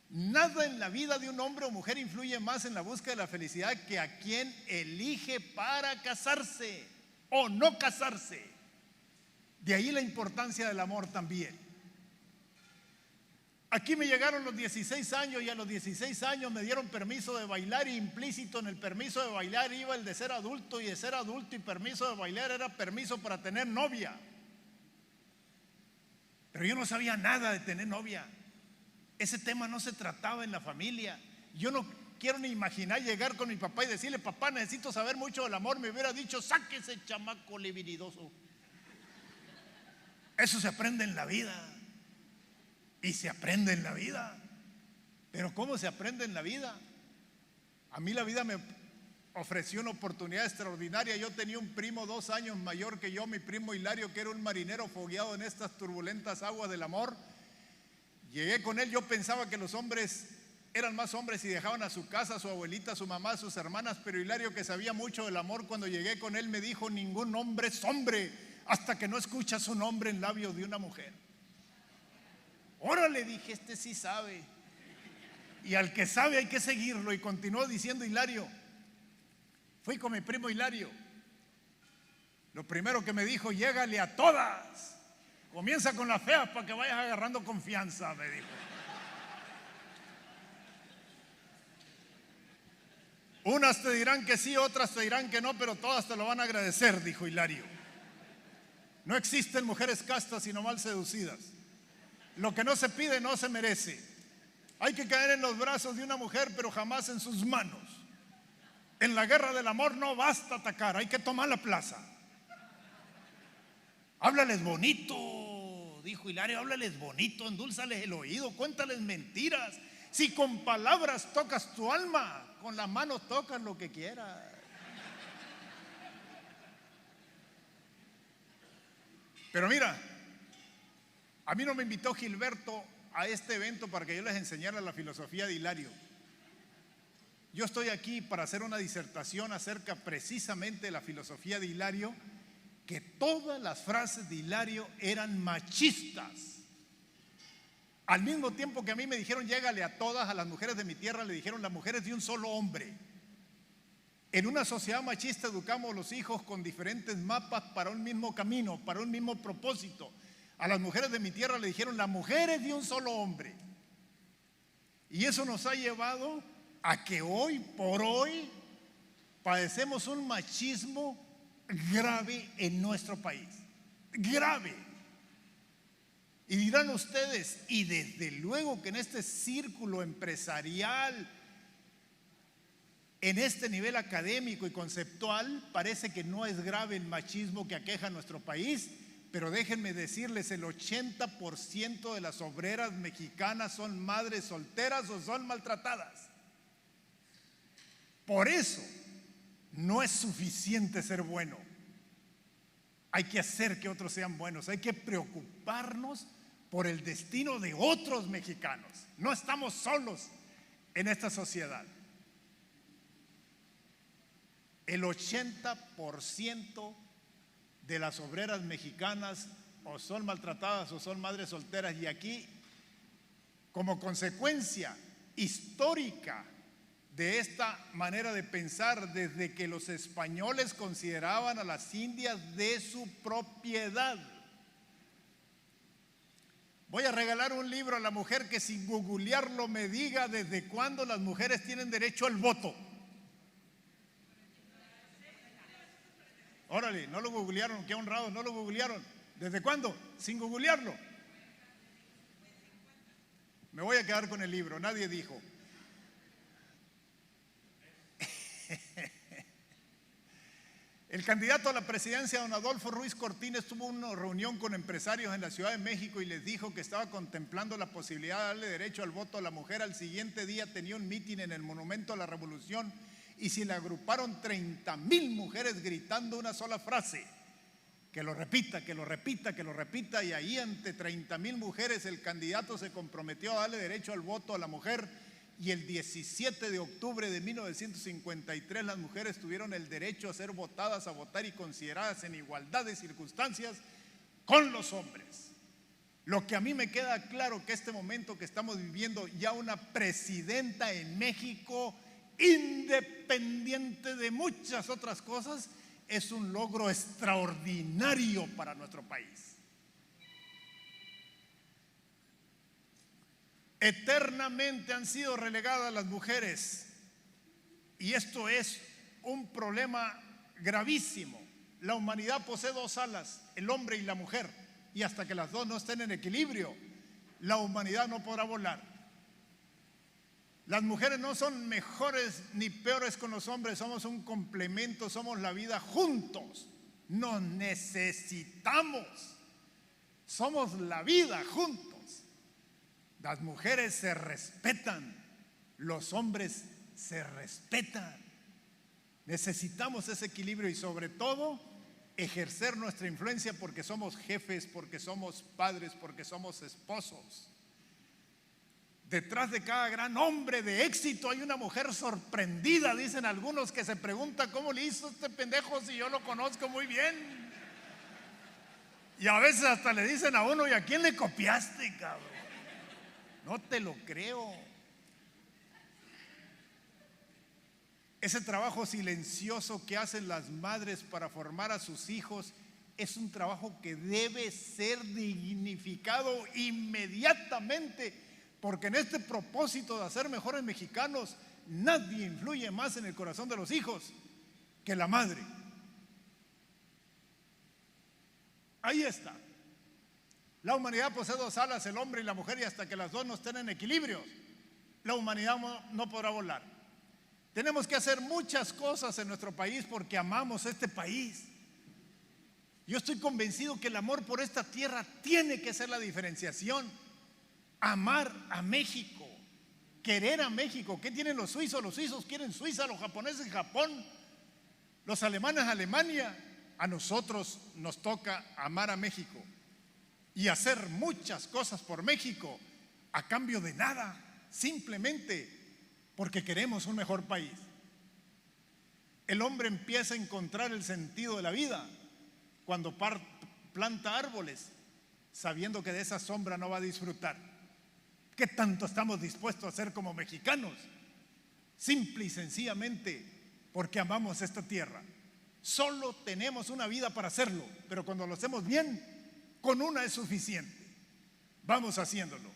Nada en la vida de un hombre o mujer influye más en la búsqueda de la felicidad que a quien elige para casarse o no casarse. De ahí la importancia del amor también. Aquí me llegaron los 16 años y a los 16 años me dieron permiso de bailar, y implícito en el permiso de bailar iba el de ser adulto, y de ser adulto y permiso de bailar era permiso para tener novia. Pero yo no sabía nada de tener novia. Ese tema no se trataba en la familia. Yo no quiero ni imaginar llegar con mi papá y decirle: papá, necesito saber mucho del amor. Me hubiera dicho: sáquese, chamaco libidinoso. Eso se aprende en la vida. Y se aprende en la vida. Pero ¿cómo se aprende en la vida? A mí la vida me ofreció una oportunidad extraordinaria. Yo tenía un primo 2 años mayor que yo, mi primo Hilario, que era un marinero fogueado en estas turbulentas aguas del amor. Llegué con él, yo pensaba que los hombres eran más hombres y dejaban a su casa, a su abuelita, a su mamá, a sus hermanas, pero Hilario, que sabía mucho del amor, cuando llegué con él me dijo: ningún hombre es hombre hasta que no escucha su nombre en labios de una mujer. Órale, dije, este sí sabe. Y al que sabe hay que seguirlo. Y continuó diciendo Hilario. Fui con mi primo Hilario. Lo primero que me dijo: llégale a todas. Comienza con las feas para que vayas agarrando confianza, me dijo. Unas te dirán que sí, otras te dirán que no, pero todas te lo van a agradecer, dijo Hilario. No existen mujeres castas sino mal seducidas. Lo que no se pide no se merece. Hay que caer en los brazos de una mujer, pero jamás en sus manos. En la guerra del amor no basta atacar, hay que tomar la plaza. Háblales bonito, dijo Hilario, háblales bonito, endúlzales el oído, cuéntales mentiras. Si con palabras tocas tu alma, con las manos tocas lo que quieras. Pero mira, A mí no me invitó Gilberto a este evento para que yo les enseñara la filosofía de Hilario. Yo estoy aquí para hacer una disertación acerca precisamente de la filosofía de Hilario, que todas las frases de Hilario eran machistas. Al mismo tiempo que a mí me dijeron, llégale a todas, a las mujeres de mi tierra le dijeron, las mujeres de un solo hombre. En una sociedad machista educamos a los hijos con diferentes mapas para un mismo camino, para un mismo propósito. A las mujeres de mi tierra le dijeron, las mujeres de un solo hombre. Y eso nos ha llevado a que hoy por hoy padecemos un machismo grave en nuestro país. Grave. Y dirán ustedes, y desde luego que en este círculo empresarial, en este nivel académico y conceptual, parece que no es grave el machismo que aqueja a nuestro país, pero déjenme decirles, el 80% de las obreras mexicanas son madres solteras o son maltratadas. Por eso no es suficiente ser bueno. Hay que hacer que otros sean buenos, hay que preocuparnos por el destino de otros mexicanos. No estamos solos en esta sociedad. El 80% de las obreras mexicanas o son maltratadas o son madres solteras, y aquí, como consecuencia histórica de esta manera de pensar, desde que los españoles consideraban a las indias de su propiedad. Voy a regalar un libro a la mujer que sin googlearlo me diga desde cuándo las mujeres tienen derecho al voto. Órale, no lo googlearon, qué honrados, no lo googlearon. ¿Desde cuándo? Sin googlearlo. Me voy a quedar con el libro, nadie dijo. El candidato a la presidencia, don Adolfo Ruiz Cortines, tuvo una reunión con empresarios en la Ciudad de México y les dijo que estaba contemplando la posibilidad de darle derecho al voto a la mujer. Al siguiente día tenía un mitin en el Monumento a la Revolución y se le agruparon 30,000 mujeres gritando una sola frase: que lo repita, que lo repita, que lo repita. Y ahí, ante 30,000 mujeres, el candidato se comprometió a darle derecho al voto a la mujer. Y el 17 de octubre de 1953 las mujeres tuvieron el derecho a ser votadas, a votar y consideradas en igualdad de circunstancias con los hombres. Lo que a mí me queda claro que este momento que estamos viviendo, ya una presidenta en México, independiente de muchas otras cosas, es un logro extraordinario para nuestro país. Eternamente han sido relegadas las mujeres, y esto es un problema gravísimo. La humanidad posee dos alas, el hombre y la mujer, y hasta que las dos no estén en equilibrio, la humanidad no podrá volar. Las mujeres no son mejores ni peores con los hombres, somos un complemento, somos la vida juntos, nos necesitamos, somos la vida juntos. Las mujeres se respetan, los hombres se respetan. Necesitamos ese equilibrio y, sobre todo, ejercer nuestra influencia, porque somos jefes, porque somos padres, porque somos esposos. Detrás de cada gran hombre de éxito hay una mujer sorprendida, dicen algunos, que se pregunta cómo le hizo este pendejo si yo lo conozco muy bien. Y a veces hasta le dicen a uno: ¿y a quién le copiaste, cabrón? No te lo creo. Ese trabajo silencioso que hacen las madres para formar a sus hijos es un trabajo que debe ser dignificado inmediatamente, porque en este propósito de hacer mejores mexicanos, nadie influye más en el corazón de los hijos que la madre. Ahí está. La humanidad posee dos alas, el hombre y la mujer, y hasta que las dos no estén en equilibrio, la humanidad no podrá volar. Tenemos que hacer muchas cosas en nuestro país porque amamos este país. Yo estoy convencido que el amor por esta tierra tiene que ser la diferenciación. Amar a México, querer a México. ¿Qué tienen los suizos? Los suizos quieren Suiza, los japoneses Japón, los alemanes Alemania. A nosotros nos toca amar a México. y hacer muchas cosas por México a cambio de nada, simplemente porque queremos un mejor país. El hombre empieza a encontrar el sentido de la vida cuando planta árboles, sabiendo que de esa sombra no va a disfrutar. ¿Qué tanto estamos dispuestos a hacer como mexicanos? Simple y sencillamente porque amamos esta tierra. Solo tenemos una vida para hacerlo, pero cuando lo hacemos bien, con una es suficiente. Vamos haciéndolo.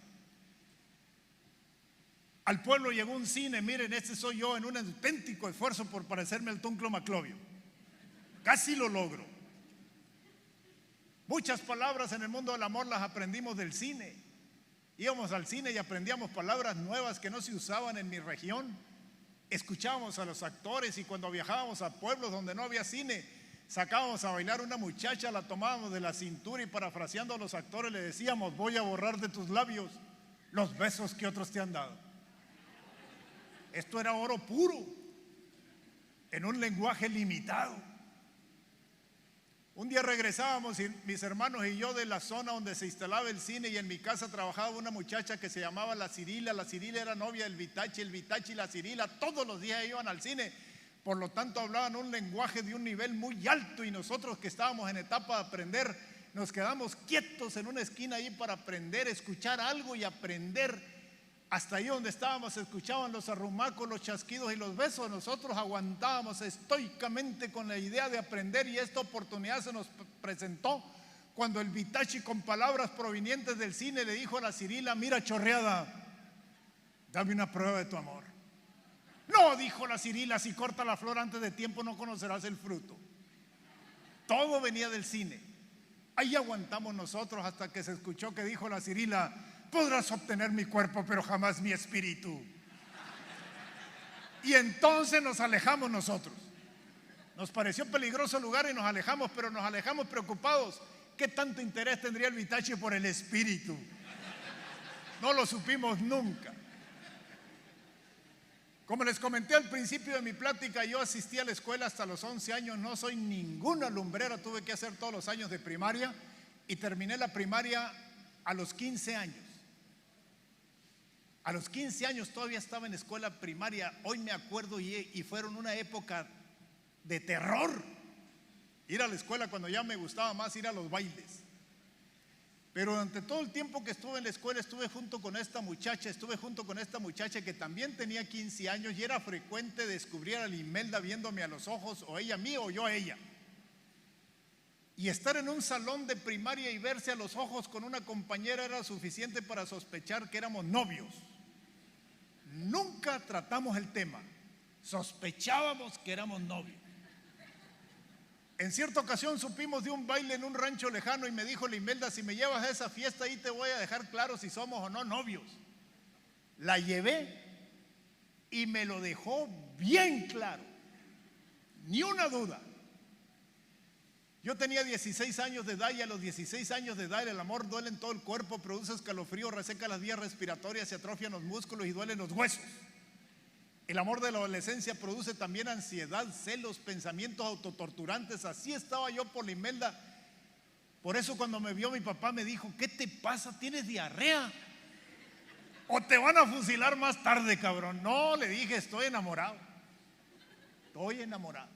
Al pueblo llegó un cine, miren, este soy yo en un auténtico esfuerzo por parecerme al Tunclo Maclovio. Casi lo logro. Muchas palabras en el mundo del amor las aprendimos del cine. Íbamos al cine y aprendíamos palabras nuevas que no se usaban en mi región. Escuchábamos a los actores y cuando viajábamos a pueblos donde no había cine, sacábamos a bailar una muchacha, la tomábamos de la cintura y parafraseando a los actores le decíamos: voy a borrar de tus labios los besos que otros te han dado. Esto era oro puro, en un lenguaje limitado. Un día regresábamos mis hermanos y yo de la zona donde se instalaba el cine y en mi casa trabajaba una muchacha que se llamaba La Cirila. La Cirila era novia del Vitachi, el Vitachi y la Cirila todos los días iban al cine. Por lo tanto hablaban un lenguaje de un nivel muy alto y nosotros que estábamos en etapa de aprender nos quedamos quietos en una esquina ahí para aprender, escuchar algo y aprender. Hasta ahí donde estábamos escuchaban los arrumacos, los chasquidos y los besos. Nosotros aguantábamos estoicamente con la idea de aprender y esta oportunidad se nos presentó cuando el Vitachi, con palabras provenientes del cine, le dijo a la Cirila: mira, chorreada, dame una prueba de tu amor. No, dijo la Cirila, si corta la flor antes de tiempo no conocerás el fruto. Todo venía del cine. Ahí aguantamos nosotros hasta que se escuchó que dijo la Cirila: podrás obtener mi cuerpo, pero jamás mi espíritu. Y entonces nos alejamos nosotros. Nos pareció peligroso el lugar y nos alejamos, pero nos alejamos preocupados. ¿Qué tanto interés tendría el Vitachi por el espíritu? No lo supimos nunca. Como les comenté al principio de mi plática, yo asistí a la escuela hasta los 11 años. No soy ninguna lumbrera, tuve que hacer todos los años de primaria y terminé la primaria a los 15 años. A los 15 años todavía estaba en escuela primaria. Hoy me acuerdo y fueron una época de terror. Ir a la escuela cuando ya me gustaba más ir a los bailes. Pero durante todo el tiempo que estuve en la escuela estuve junto con esta muchacha que también tenía 15 años y era frecuente descubrir a Limelda viéndome a los ojos, o ella a mí o yo a ella. Y estar en un salón de primaria y verse a los ojos con una compañera era suficiente para sospechar que éramos novios. Nunca tratamos el tema, sospechábamos que éramos novios. En cierta ocasión supimos de un baile en un rancho lejano y me dijo Limelda: si me llevas a esa fiesta ahí te voy a dejar claro si somos o no novios. La llevé y me lo dejó bien claro, ni una duda. Yo tenía 16 años de edad y a los 16 años de edad el amor duele en todo el cuerpo, produce escalofrío, reseca las vías respiratorias, se atrofian los músculos y duelen los huesos. El amor de la adolescencia produce también ansiedad, celos, pensamientos autotorturantes. Así estaba yo por Limelda. Por eso cuando me vio mi papá me dijo: ¿qué te pasa? ¿Tienes diarrea? ¿O te van a fusilar más tarde, cabrón? No, le dije, estoy enamorado. Estoy enamorado.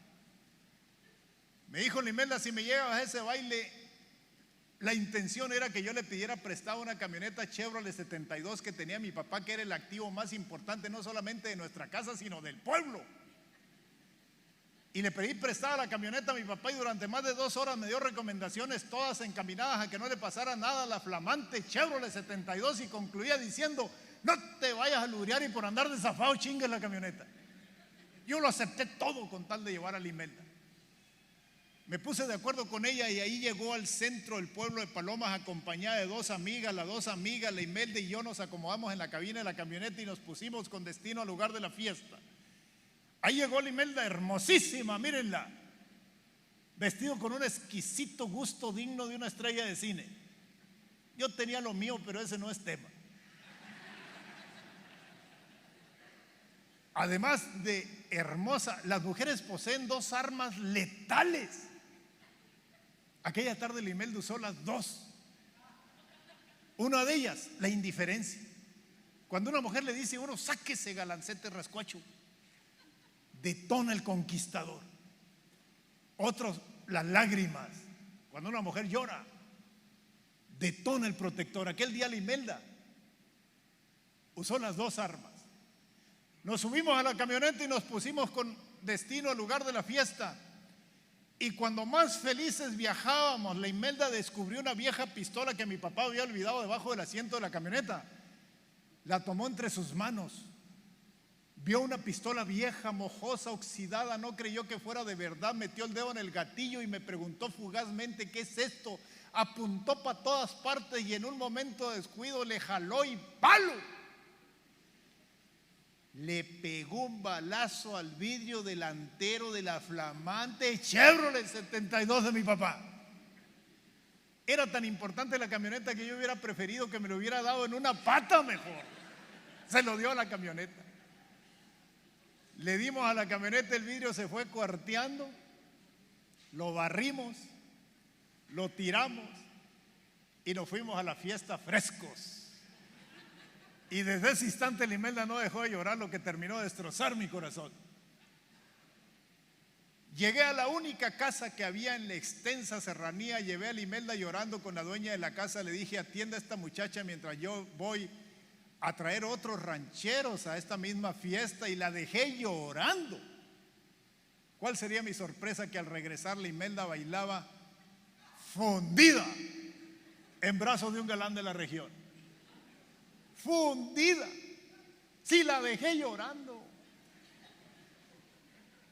Me dijo Limelda: si me llevas a ese baile, la intención era que yo le pidiera prestado una camioneta Chevrolet 72 que tenía mi papá, que era el activo más importante no solamente de nuestra casa, sino del pueblo. Y le pedí prestada la camioneta a mi papá y durante más de 2 horas me dio recomendaciones todas encaminadas a que no le pasara nada a la flamante Chevrolet 72 y concluía diciendo: no te vayas a lurear y por andar desafado chingues la camioneta. Yo lo acepté todo con tal de llevar a Limelda. Me puse de acuerdo con ella y ahí llegó al centro del pueblo de Palomas acompañada de 2 amigas. Las 2 amigas, Limelda y yo, nos acomodamos en la cabina de la camioneta y nos pusimos con destino al lugar de la fiesta. Ahí llegó Limelda, hermosísima, mírenla, vestido con un exquisito gusto digno de una estrella de cine. Yo tenía lo mío, pero ese no es tema. Además de hermosa, las mujeres poseen 2 armas letales. Aquella tarde Limelda usó las 2. Una de ellas, la indiferencia. Cuando una mujer le dice a uno, saque ese galancete rascuacho, detona el conquistador. Otros, las lágrimas. Cuando una mujer llora, detona el protector. Aquel día la Imelda usó las dos armas. Nos subimos a la camioneta y nos pusimos con destino al lugar de la fiesta. Y cuando más felices viajábamos, la Imelda descubrió una vieja pistola que mi papá había olvidado debajo del asiento de la camioneta. La tomó entre sus manos. Vio una pistola vieja, mojosa, oxidada, no creyó que fuera de verdad, metió el dedo en el gatillo y me preguntó fugazmente, ¿qué es esto? Apuntó para todas partes y en un momento de descuido le jaló y ¡palo! Le pegó un balazo al vidrio delantero de la flamante Chevrolet 72 de mi papá. Era tan importante la camioneta que yo hubiera preferido que me lo hubiera dado en una pata mejor. Se lo dio a la camioneta. Le dimos a la camioneta, el vidrio se fue cuarteando, lo barrimos, lo tiramos y nos fuimos a la fiesta frescos. Y desde ese instante la Imelda no dejó de llorar, lo que terminó de destrozar mi corazón. Llegué a la única casa que había en la extensa serranía, llevé a la Imelda llorando con la dueña de la casa, le dije, atienda a esta muchacha mientras yo voy a traer otros rancheros a esta misma fiesta, y la dejé llorando. ¿Cuál sería mi sorpresa? Que al regresar la Imelda bailaba fundida en brazos de un galán de la región. Fundida. Sí, la dejé llorando.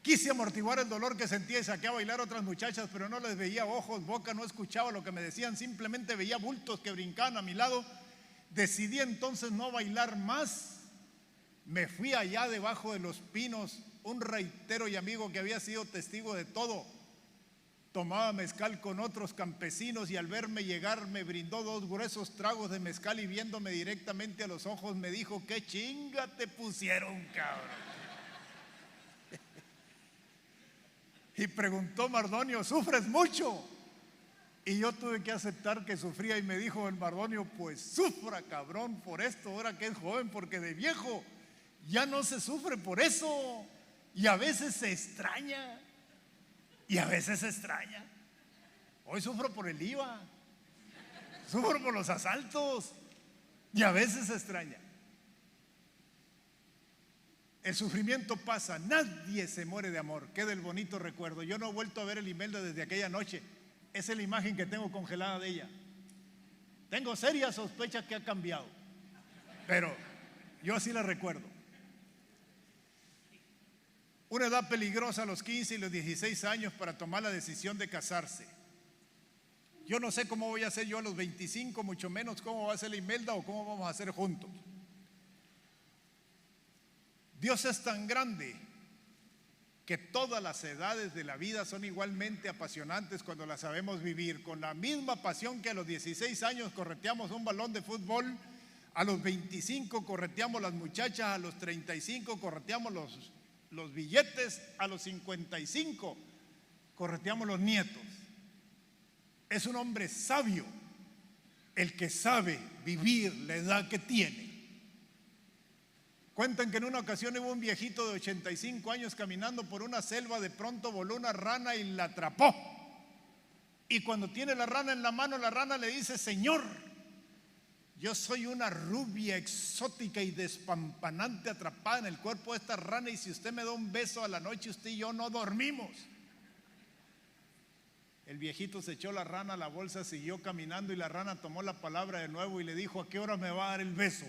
Quise amortiguar el dolor que sentía y saqué a bailar a otras muchachas, pero no les veía ojos, boca, no escuchaba lo que me decían, simplemente veía bultos que brincaban a mi lado. Decidí entonces no bailar más. Me fui allá debajo de los pinos. Un reitero y amigo que había sido testigo de todo tomaba mezcal con otros campesinos y al verme llegar me brindó 2 gruesos tragos de mezcal y viéndome directamente a los ojos me dijo, ¿qué chinga te pusieron, cabrón? Y preguntó Mardonio, ¿sufres mucho? Y yo tuve que aceptar que sufría y me dijo el Mardonio, pues sufra, cabrón, por esto, ahora que es joven, porque de viejo ya no se sufre por eso. Y a veces se extraña. Y a veces se extraña. Hoy sufro por el IVA, sufro por los asaltos y a veces se extraña. El sufrimiento pasa, nadie se muere de amor. Queda el bonito recuerdo. Yo no he vuelto a ver a la Imelda desde aquella noche. Esa es la imagen que tengo congelada de ella. Tengo serias sospechas que ha cambiado, pero yo así la recuerdo. Una edad peligrosa a los 15 y los 16 años para tomar la decisión de casarse. Yo no sé cómo voy a hacer yo a los 25, mucho menos cómo va a ser la Imelda o cómo vamos a hacer juntos. Dios es tan grande que todas las edades de la vida son igualmente apasionantes cuando las sabemos vivir. Con la misma pasión que a los 16 años correteamos un balón de fútbol, a los 25 correteamos las muchachas, a los 35 correteamos los billetes, a los 55 correteamos los nietos. Es un hombre sabio el que sabe vivir la edad que tiene. Cuentan que en una ocasión hubo un viejito de 85 años caminando por una selva, de pronto voló una rana y la atrapó. Y cuando tiene la rana en la mano, la rana le dice, Señor, yo soy una rubia exótica y despampanante atrapada en el cuerpo de esta rana, y si usted me da un beso a la noche, usted y yo no dormimos. El viejito se echó la rana a la bolsa, siguió caminando y la rana tomó la palabra de nuevo y le dijo, ¿a qué hora me va a dar el beso?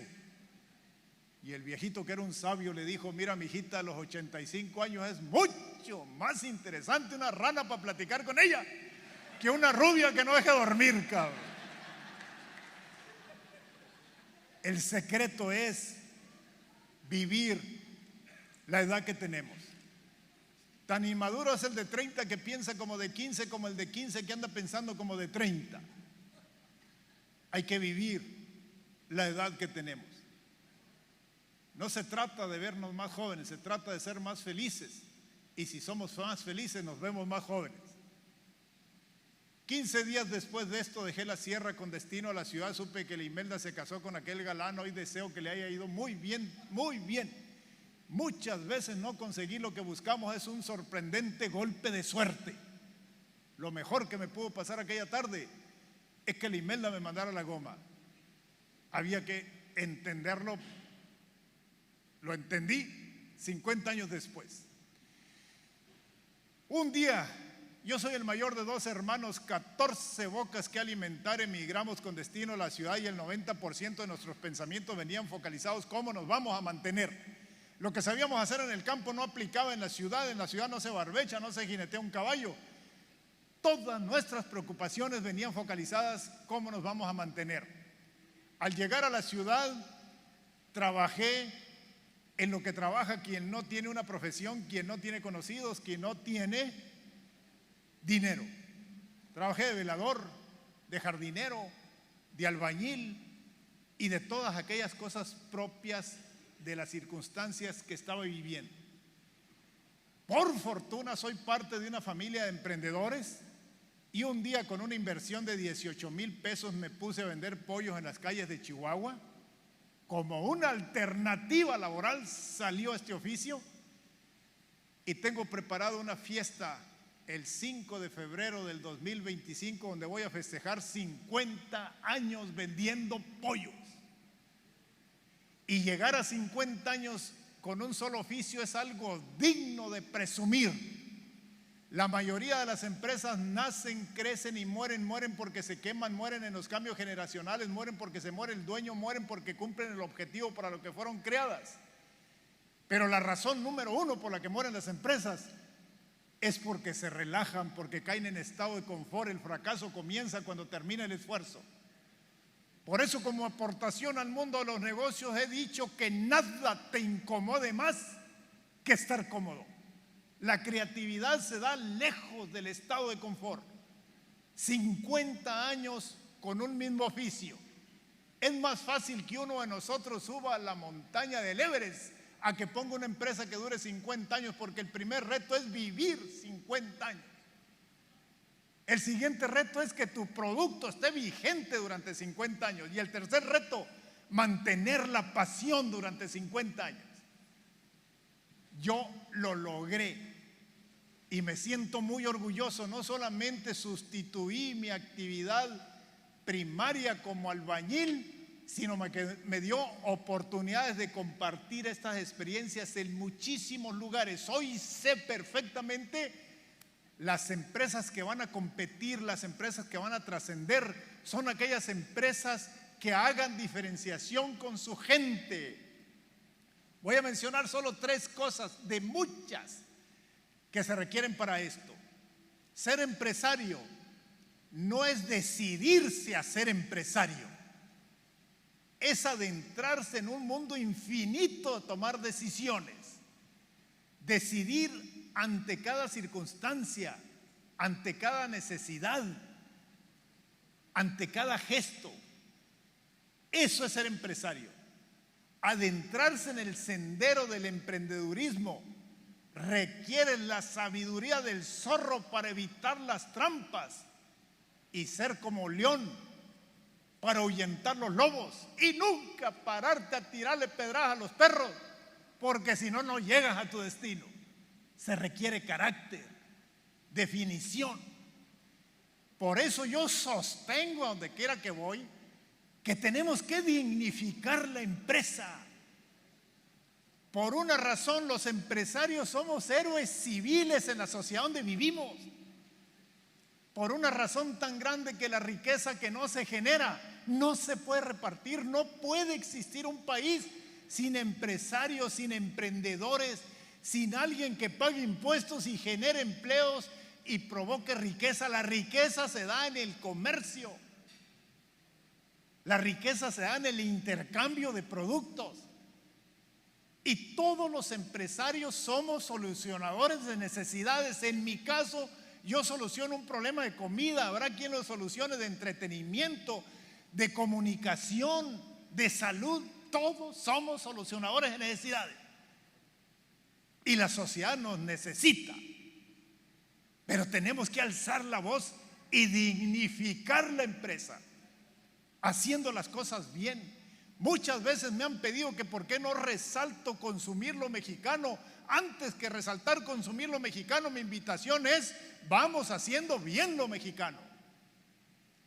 Y el viejito, que era un sabio, le dijo, mira, mijita, a los 85 años es mucho más interesante una rana para platicar con ella que una rubia que no deja dormir, cabrón. El secreto es vivir la edad que tenemos. Tan inmaduro es el de 30 que piensa como de 15, como el de 15 que anda pensando como de 30. Hay que vivir la edad que tenemos. No se trata de vernos más jóvenes, se trata de ser más felices. Y si somos más felices, nos vemos más jóvenes. 15 días después de esto dejé la sierra con destino a la ciudad. Supe que la Imelda se casó con aquel galán. Hoy deseo que le haya ido muy bien, muy bien. Muchas veces no conseguir lo que buscamos, es un sorprendente golpe de suerte. Lo mejor que me pudo pasar aquella tarde es que la Imelda me mandara la goma. Había que entenderlo. Lo entendí 50 años después. Un día, yo soy el mayor de 2 hermanos, 14 bocas que alimentar. Emigramos con destino a la ciudad y el 90% de nuestros pensamientos venían focalizados cómo nos vamos a mantener. Lo que sabíamos hacer en el campo no aplicaba en la ciudad no se barbecha, no se jinetea un caballo. Todas nuestras preocupaciones venían focalizadas cómo nos vamos a mantener. Al llegar a la ciudad, trabajé en lo que trabaja quien no tiene una profesión, quien no tiene conocidos, quien no tiene dinero. Trabajé de velador, de jardinero, de albañil y de todas aquellas cosas propias de las circunstancias que estaba viviendo. Por fortuna soy parte de una familia de emprendedores y un día con una inversión de 18,000 pesos me puse a vender pollos en las calles de Chihuahua. Como una alternativa laboral salió este oficio y tengo preparado una fiesta el 5 de febrero del 2025 donde voy a festejar 50 años vendiendo pollos. Y llegar a 50 años con un solo oficio es algo digno de presumir. La mayoría de las empresas nacen, crecen y mueren. Mueren porque se queman, mueren en los cambios generacionales, mueren porque se muere el dueño, mueren porque cumplen el objetivo para lo que fueron creadas. Pero la razón número 1 por la que mueren las empresas es porque se relajan, porque caen en estado de confort. El fracaso comienza cuando termina el esfuerzo. Por eso, como aportación al mundo de los negocios, he dicho que nada te incomode más que estar cómodo. La creatividad se da lejos del estado de confort. 50 años con un mismo oficio. Es más fácil que uno de nosotros suba a la montaña del Everest a que ponga una empresa que dure 50 años, porque el primer reto es vivir 50 años. El siguiente reto es que tu producto esté vigente durante 50 años. Y el tercer reto, mantener la pasión durante 50 años. Yo lo logré y me siento muy orgulloso. No solamente sustituí mi actividad primaria como albañil, sino que me dio oportunidades de compartir estas experiencias en muchísimos lugares. Hoy sé perfectamente las empresas que van a competir, las empresas que van a trascender, son aquellas empresas que hagan diferenciación con su gente. Voy a mencionar solo 3 cosas de muchas que se requieren para esto. Ser empresario no es decidirse a ser empresario, es adentrarse en un mundo infinito de tomar decisiones. Decidir ante cada circunstancia, ante cada necesidad, ante cada gesto. Eso es ser empresario. Adentrarse en el sendero del emprendedurismo requiere la sabiduría del zorro para evitar las trampas y ser como león para ahuyentar los lobos, y nunca pararte a tirarle pedradas a los perros, porque si no, no llegas a tu destino. Se requiere carácter, definición. Por eso yo sostengo, a donde quiera que voy, que tenemos que dignificar la empresa. Por una razón, los empresarios somos héroes civiles en la sociedad donde vivimos. Por una razón tan grande que la riqueza que no se genera no se puede repartir. No puede existir un país sin empresarios, sin emprendedores, sin alguien que pague impuestos y genere empleos y provoque riqueza. La riqueza se da en el comercio. La riqueza se da en el intercambio de productos. Y todos los empresarios somos solucionadores de necesidades. En mi caso, yo soluciono un problema de comida. Habrá quien lo solucione de entretenimiento, de comunicación, de salud. Todos somos solucionadores de necesidades. Y la sociedad nos necesita. Pero tenemos que alzar la voz y dignificar la empresa, haciendo las cosas bien. Muchas veces me han pedido que por qué no resalto consumir lo mexicano. Antes que resaltar consumir lo mexicano, mi invitación es: vamos haciendo bien lo mexicano.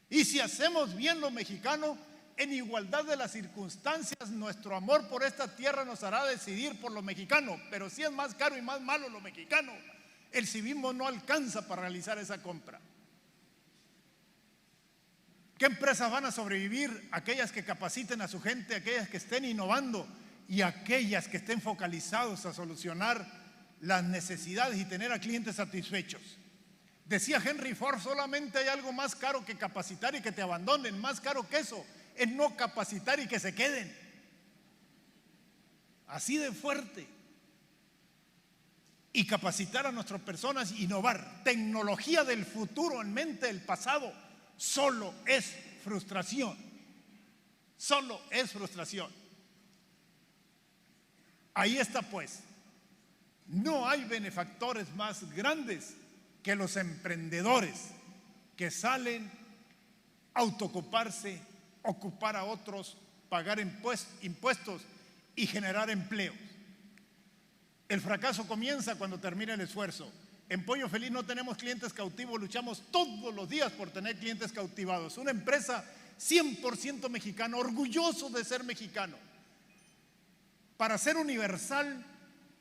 Y si hacemos bien lo mexicano, en igualdad de las circunstancias, nuestro amor por esta tierra nos hará decidir por lo mexicano. Pero si es más caro y más malo lo mexicano, el civismo no alcanza para realizar esa compra. ¿Qué empresas van a sobrevivir? Aquellas que capaciten a su gente, aquellas que estén innovando y aquellas que estén focalizados a solucionar las necesidades y tener a clientes satisfechos. Decía Henry Ford: solamente hay algo más caro que capacitar y que te abandonen. Más caro que eso es no capacitar y que se queden. Así de fuerte. Y capacitar a nuestras personas, innovar. Tecnología del futuro en mente del pasado solo es frustración. Solo es frustración. Ahí está pues. No hay benefactores más grandes que los emprendedores que salen a autoocuparse, ocupar a otros, pagar impuestos y generar empleos. El fracaso comienza cuando termina el esfuerzo. En Pollo Feliz no tenemos clientes cautivos, luchamos todos los días por tener clientes cautivados. Una empresa 100% mexicana, orgulloso de ser mexicano. Para ser universal,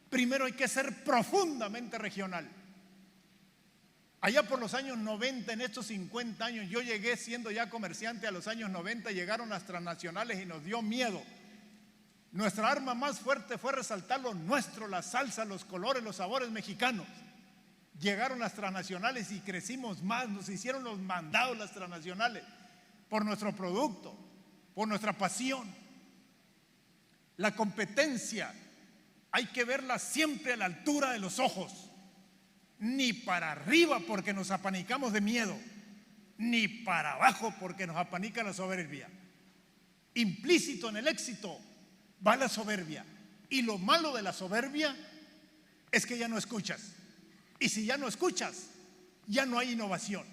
primero hay que ser profundamente regional. Allá por los años 90, en estos 50 años, yo llegué siendo ya comerciante a los años 90, llegaron las transnacionales y nos dio miedo. Nuestra arma más fuerte fue resaltar lo nuestro, la salsa, los colores, los sabores mexicanos. Llegaron las transnacionales y crecimos más, nos hicieron los mandados las transnacionales por nuestro producto, por nuestra pasión. La competencia hay que verla siempre a la altura de los ojos. Ni para arriba porque nos apanicamos de miedo, ni para abajo porque nos apanica la soberbia. Implícito en el éxito va la soberbia. Y lo malo de la soberbia es que ya no escuchas. Y si ya no escuchas, ya no hay innovación.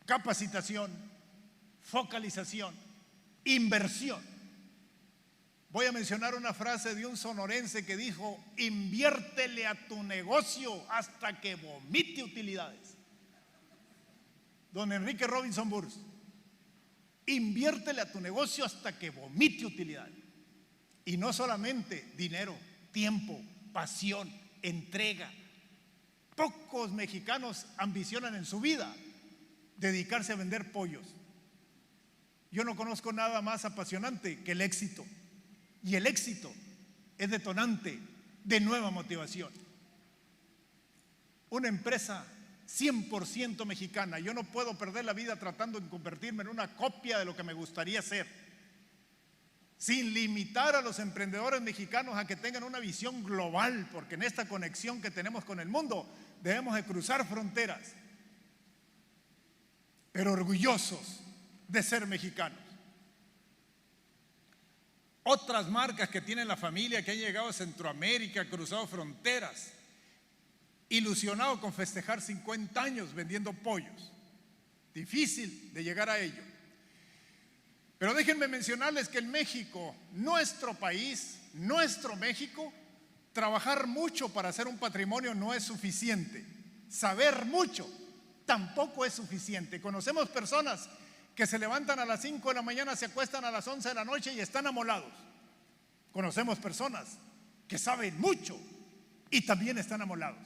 Capacitación, focalización, inversión. Voy a mencionar una frase de un sonorense que dijo: inviértele a tu negocio hasta que vomite utilidades. Don Enrique Robinson Burns. Inviértele a tu negocio hasta que vomite utilidades. Y no solamente dinero, tiempo, pasión, entrega. Pocos mexicanos ambicionan en su vida dedicarse a vender pollos. Yo no conozco nada más apasionante que el éxito. Y el éxito es detonante de nueva motivación. Una empresa 100% mexicana. Yo no puedo perder la vida tratando de convertirme en una copia de lo que me gustaría ser, sin limitar a los emprendedores mexicanos a que tengan una visión global, porque en esta conexión que tenemos con el mundo debemos de cruzar fronteras, pero orgullosos de ser mexicanos. Otras marcas que tienen la familia, que han llegado a Centroamérica, cruzado fronteras, ilusionado con festejar 50 años vendiendo pollos. Difícil de llegar a ello. Pero déjenme mencionarles que en México, nuestro país, nuestro México, trabajar mucho para hacer un patrimonio no es suficiente. Saber mucho tampoco es suficiente. Conocemos personas que se levantan a las 5 de la mañana, se acuestan a las 11 de la noche y están amolados. Conocemos personas que saben mucho y también están amolados.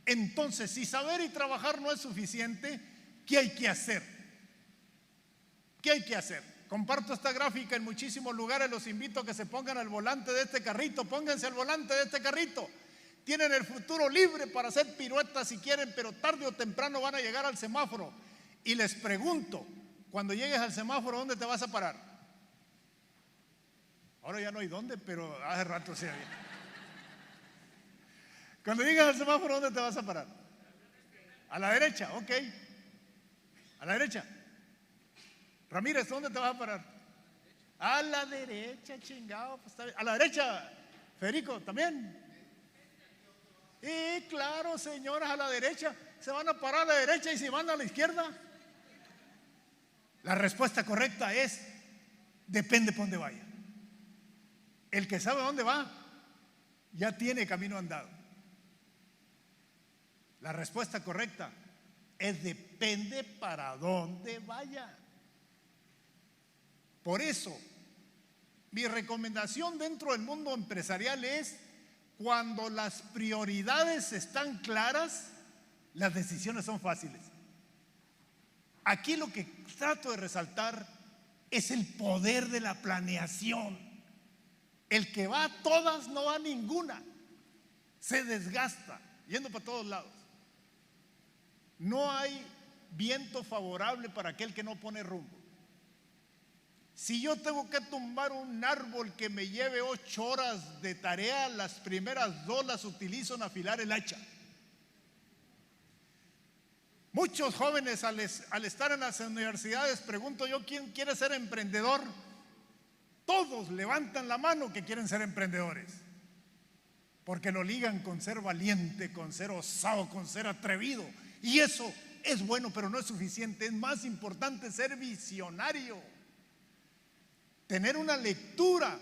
Entonces, si saber y trabajar no es suficiente, ¿qué hay que hacer? ¿Qué hay que hacer? Comparto esta gráfica en muchísimos lugares, los invito a que se pongan al volante de este carrito, pónganse al volante de este carrito. Tienen el futuro libre para hacer piruetas si quieren, pero tarde o temprano van a llegar al semáforo. Y les pregunto, cuando llegues al semáforo, ¿dónde te vas a parar? Ahora ya no hay dónde, pero hace rato sí había. Cuando llegues al semáforo, ¿dónde te vas a parar? A la derecha, ok. A la derecha. Ramírez, ¿dónde te vas a parar? A la derecha, chingado. Pues está bien. A la derecha, Federico, también. Claro, señoras, a la derecha. Se van a parar a la derecha y se van a la izquierda. La respuesta correcta es: depende por dónde vaya. El que sabe dónde va, ya tiene camino andado. La respuesta correcta es: depende para dónde vaya. Por eso, mi recomendación dentro del mundo empresarial es: cuando las prioridades están claras, las decisiones son fáciles. Aquí lo que trato de resaltar es el poder de la planeación. El que va a todas no va a ninguna. Se desgasta yendo para todos lados. No hay viento favorable para aquel que no pone rumbo. Si yo tengo que tumbar un árbol que me lleve 8 horas de tarea, las primeras 2 las utilizo en afilar el hacha. Muchos jóvenes al estar en las universidades, pregunto yo: ¿quién quiere ser emprendedor? Todos levantan la mano que quieren ser emprendedores, porque lo ligan con ser valiente, con ser osado, con ser atrevido. Y eso es bueno, pero no es suficiente. Es más importante ser visionario, tener una lectura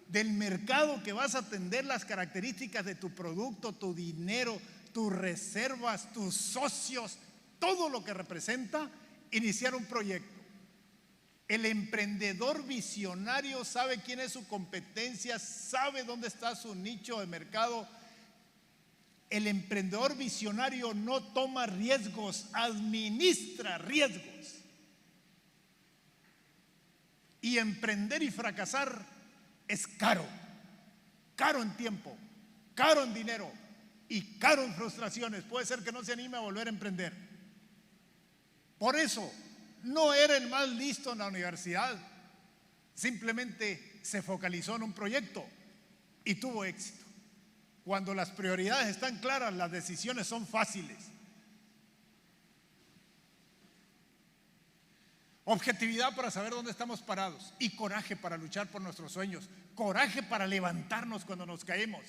del mercado que vas a atender, las características de tu producto, tu dinero, tus reservas, tus socios, todo lo que representa iniciar un proyecto. El emprendedor visionario sabe quién es su competencia, sabe dónde está su nicho de mercado. El emprendedor visionario no toma riesgos, administra riesgos. Y emprender y fracasar es caro. Caro en tiempo, caro en dinero y caro en frustraciones. Puede ser que no se anime a volver a emprender. Por eso no era el más listo en la universidad. Simplemente se focalizó en un proyecto y tuvo éxito. Cuando las prioridades están claras, las decisiones son fáciles. Objetividad para saber dónde estamos parados y coraje para luchar por nuestros sueños. Coraje para levantarnos cuando nos caemos.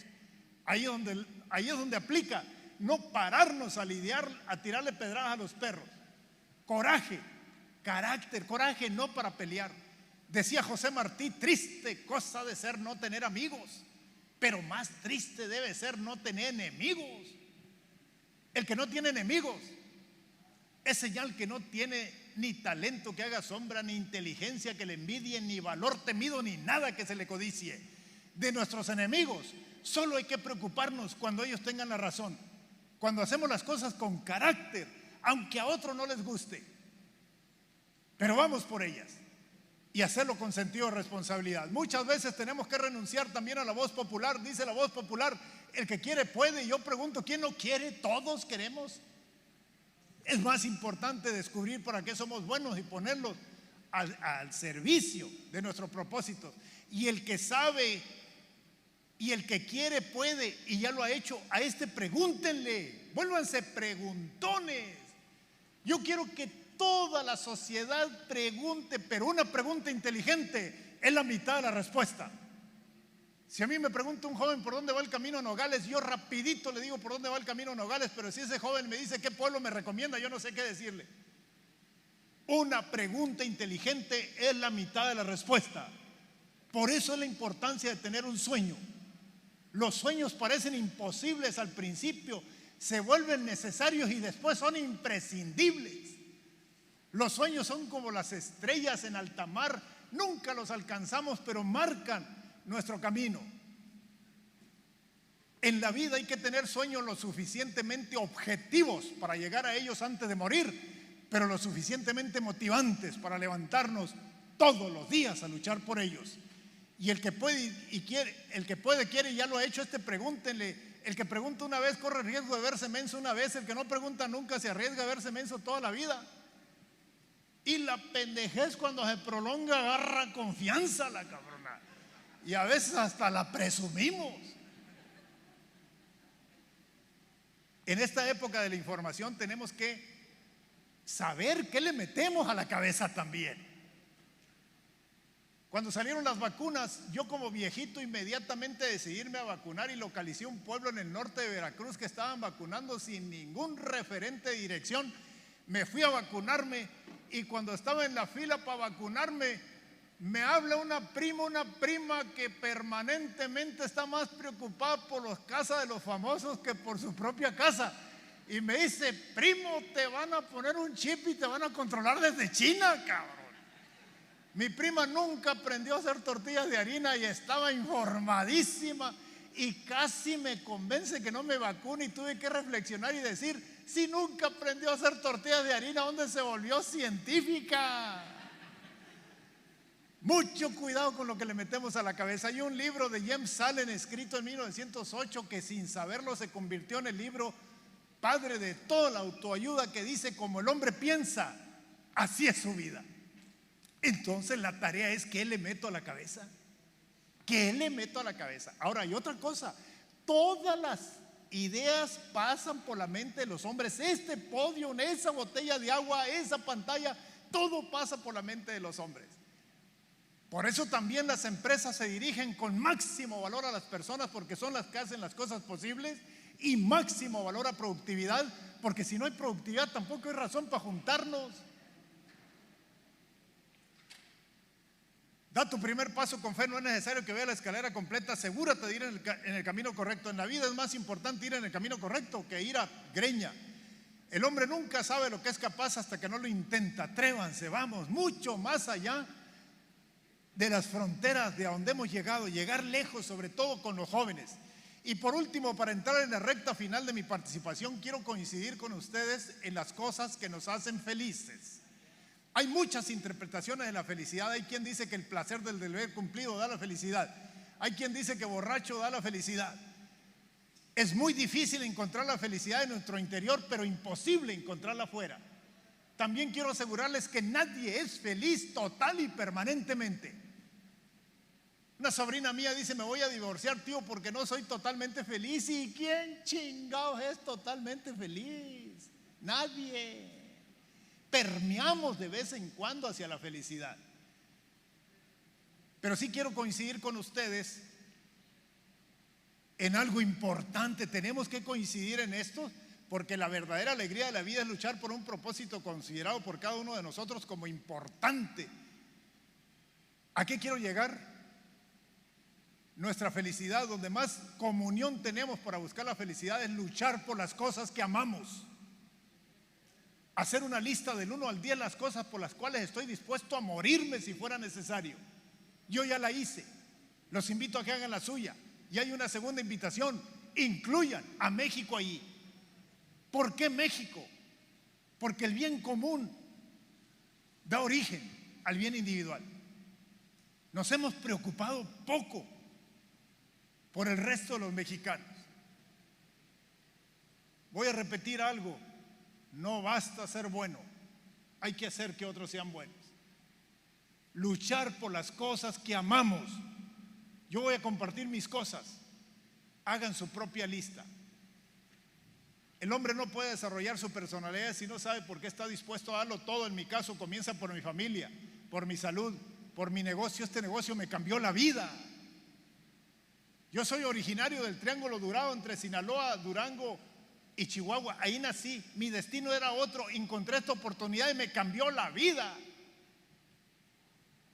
Ahí es donde aplica no pararnos a lidiar, a tirarle pedradas a los perros. Coraje, carácter, coraje no para pelear. Decía José Martí: triste cosa de ser no tener amigos, pero más triste debe ser no tener enemigos. El que no tiene enemigos es señal que no tiene ni talento que haga sombra, ni inteligencia que le envidie, ni valor temido, ni nada que se le codicie. De nuestros enemigos solo hay que preocuparnos cuando ellos tengan la razón, cuando hacemos las cosas con carácter, aunque a otros no les guste, pero vamos por ellas y hacerlo con sentido de responsabilidad. Muchas veces tenemos que renunciar también a la voz popular. Dice la voz popular: el que quiere puede. Y yo pregunto: ¿quién no quiere? Todos queremos. Es más importante descubrir para qué somos buenos y ponerlos al servicio de nuestros propósitos. Y el que sabe y el que quiere puede y ya lo ha hecho. A este pregúntenle, vuélvanse preguntones. Yo quiero que toda la sociedad pregunte, pero una pregunta inteligente es la mitad de la respuesta. Si a mí me pregunta un joven por dónde va el camino a Nogales, yo rapidito le digo por dónde va el camino a Nogales, pero si ese joven me dice qué pueblo me recomienda, yo no sé qué decirle. Una pregunta inteligente es la mitad de la respuesta. Por eso es la importancia de tener un sueño. Los sueños parecen imposibles al principio, se vuelven necesarios y después son imprescindibles. Los sueños son como las estrellas en alta mar, nunca los alcanzamos, pero marcan nuestro camino. En la vida hay que tener sueños lo suficientemente objetivos para llegar a ellos antes de morir, pero lo suficientemente motivantes para levantarnos todos los días a luchar por ellos. Y el que puede y quiere, el que puede, quiere y ya lo ha hecho, pregúntenle. El que pregunta una vez corre riesgo de verse menso una vez, el que no pregunta nunca se arriesga a verse menso toda la vida. Y la pendejez, cuando se prolonga, agarra confianza la cabrona. Y a veces hasta la presumimos. En esta época de la información tenemos que saber qué le metemos a la cabeza también. Cuando salieron las vacunas, yo como viejito inmediatamente decidí irme a vacunar y localicé un pueblo en el norte de Veracruz que estaban vacunando sin ningún referente de dirección. Me fui a vacunarme y cuando estaba en la fila para vacunarme, me habla una prima que permanentemente está más preocupada por las casas de los famosos que por su propia casa. Y me dice: primo, te van a poner un chip y te van a controlar desde China, cabrón. Mi prima nunca aprendió a hacer tortillas de harina y estaba informadísima y casi me convence que no me vacune, y tuve que reflexionar y decir: si nunca aprendió a hacer tortillas de harina, ¿dónde se volvió científica? Mucho cuidado con lo que le metemos a la cabeza. Hay un libro de James Allen escrito en 1908 que sin saberlo se convirtió en el libro padre de toda la autoayuda, que dice: como el hombre piensa, así es su vida. Entonces la tarea es: ¿qué le meto a la cabeza? ¿Qué le meto a la cabeza? Ahora hay otra cosa: todas las ideas pasan por la mente de los hombres. Este podio, esa botella de agua, esa pantalla, todo pasa por la mente de los hombres. Por eso también las empresas se dirigen con máximo valor a las personas, porque son las que hacen las cosas posibles, y máximo valor a productividad, porque si no hay productividad tampoco hay razón para juntarnos. Da tu primer paso con fe. No es necesario que veas la escalera completa. Asegúrate de ir en el camino correcto. En la vida es más importante ir en el camino correcto que ir a greña. El hombre nunca sabe lo que es capaz hasta que no lo intenta. Atrévanse, vamos mucho más allá de las fronteras de a donde hemos llegado, llegar lejos, sobre todo con los jóvenes. Y por último, para entrar en la recta final de mi participación, quiero coincidir con ustedes en las cosas que nos hacen felices. Hay muchas interpretaciones de la felicidad. Hay quien dice que el placer del deber cumplido da la felicidad. Hay quien dice que borracho da la felicidad. Es muy difícil encontrar la felicidad en nuestro interior, pero imposible encontrarla afuera. También quiero asegurarles que nadie es feliz total y permanentemente. Una sobrina mía dice: me voy a divorciar, tío, porque no soy totalmente feliz. ¿Y quién chingados es totalmente feliz? Nadie. Permeamos de vez en cuando hacia la felicidad. Pero sí quiero coincidir con ustedes en algo importante. Tenemos que coincidir en esto, porque la verdadera alegría de la vida es luchar por un propósito considerado por cada uno de nosotros como importante. ¿A qué quiero llegar? Nuestra felicidad, donde más comunión tenemos para buscar la felicidad, es luchar por las cosas que amamos. Hacer una lista del 1 al 10 las cosas por las cuales estoy dispuesto a morirme si fuera necesario. Yo ya la hice. Los invito a que hagan la suya. Y hay una segunda invitación: incluyan a México ahí. ¿Por qué México? Porque el bien común da origen al bien individual. Nos hemos preocupado poco por el resto de los mexicanos. Voy a repetir algo: no basta ser bueno, hay que hacer que otros sean buenos. Luchar por las cosas que amamos. Yo voy a compartir mis cosas. Hagan su propia lista. El hombre no puede desarrollar su personalidad si no sabe por qué está dispuesto a darlo todo. En mi caso comienza por mi familia, por mi salud, por mi negocio. Este negocio me cambió la vida. Yo soy originario del Triángulo Dorado, entre Sinaloa, Durango y Chihuahua. Ahí nací. Mi destino era otro. Encontré esta oportunidad y me cambió la vida.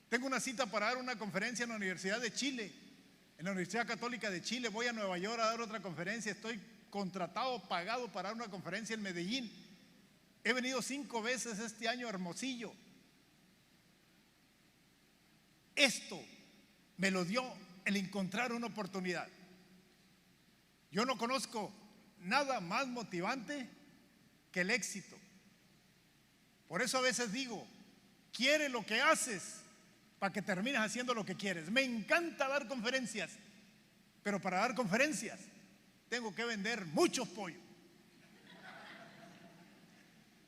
Tengo una cita para dar una conferencia en la Universidad de Chile, en la Universidad Católica de Chile. Voy a Nueva York a dar otra conferencia. Estoy contratado, pagado para dar una conferencia en Medellín. He venido 5 veces este año a Hermosillo. Esto me lo dio el encontrar una oportunidad. Yo no conozco nada más motivante que el éxito. Por eso a veces digo: quiere lo que haces para que termines haciendo lo que quieres. Me encanta dar conferencias, pero para dar conferencias tengo que vender muchos pollos.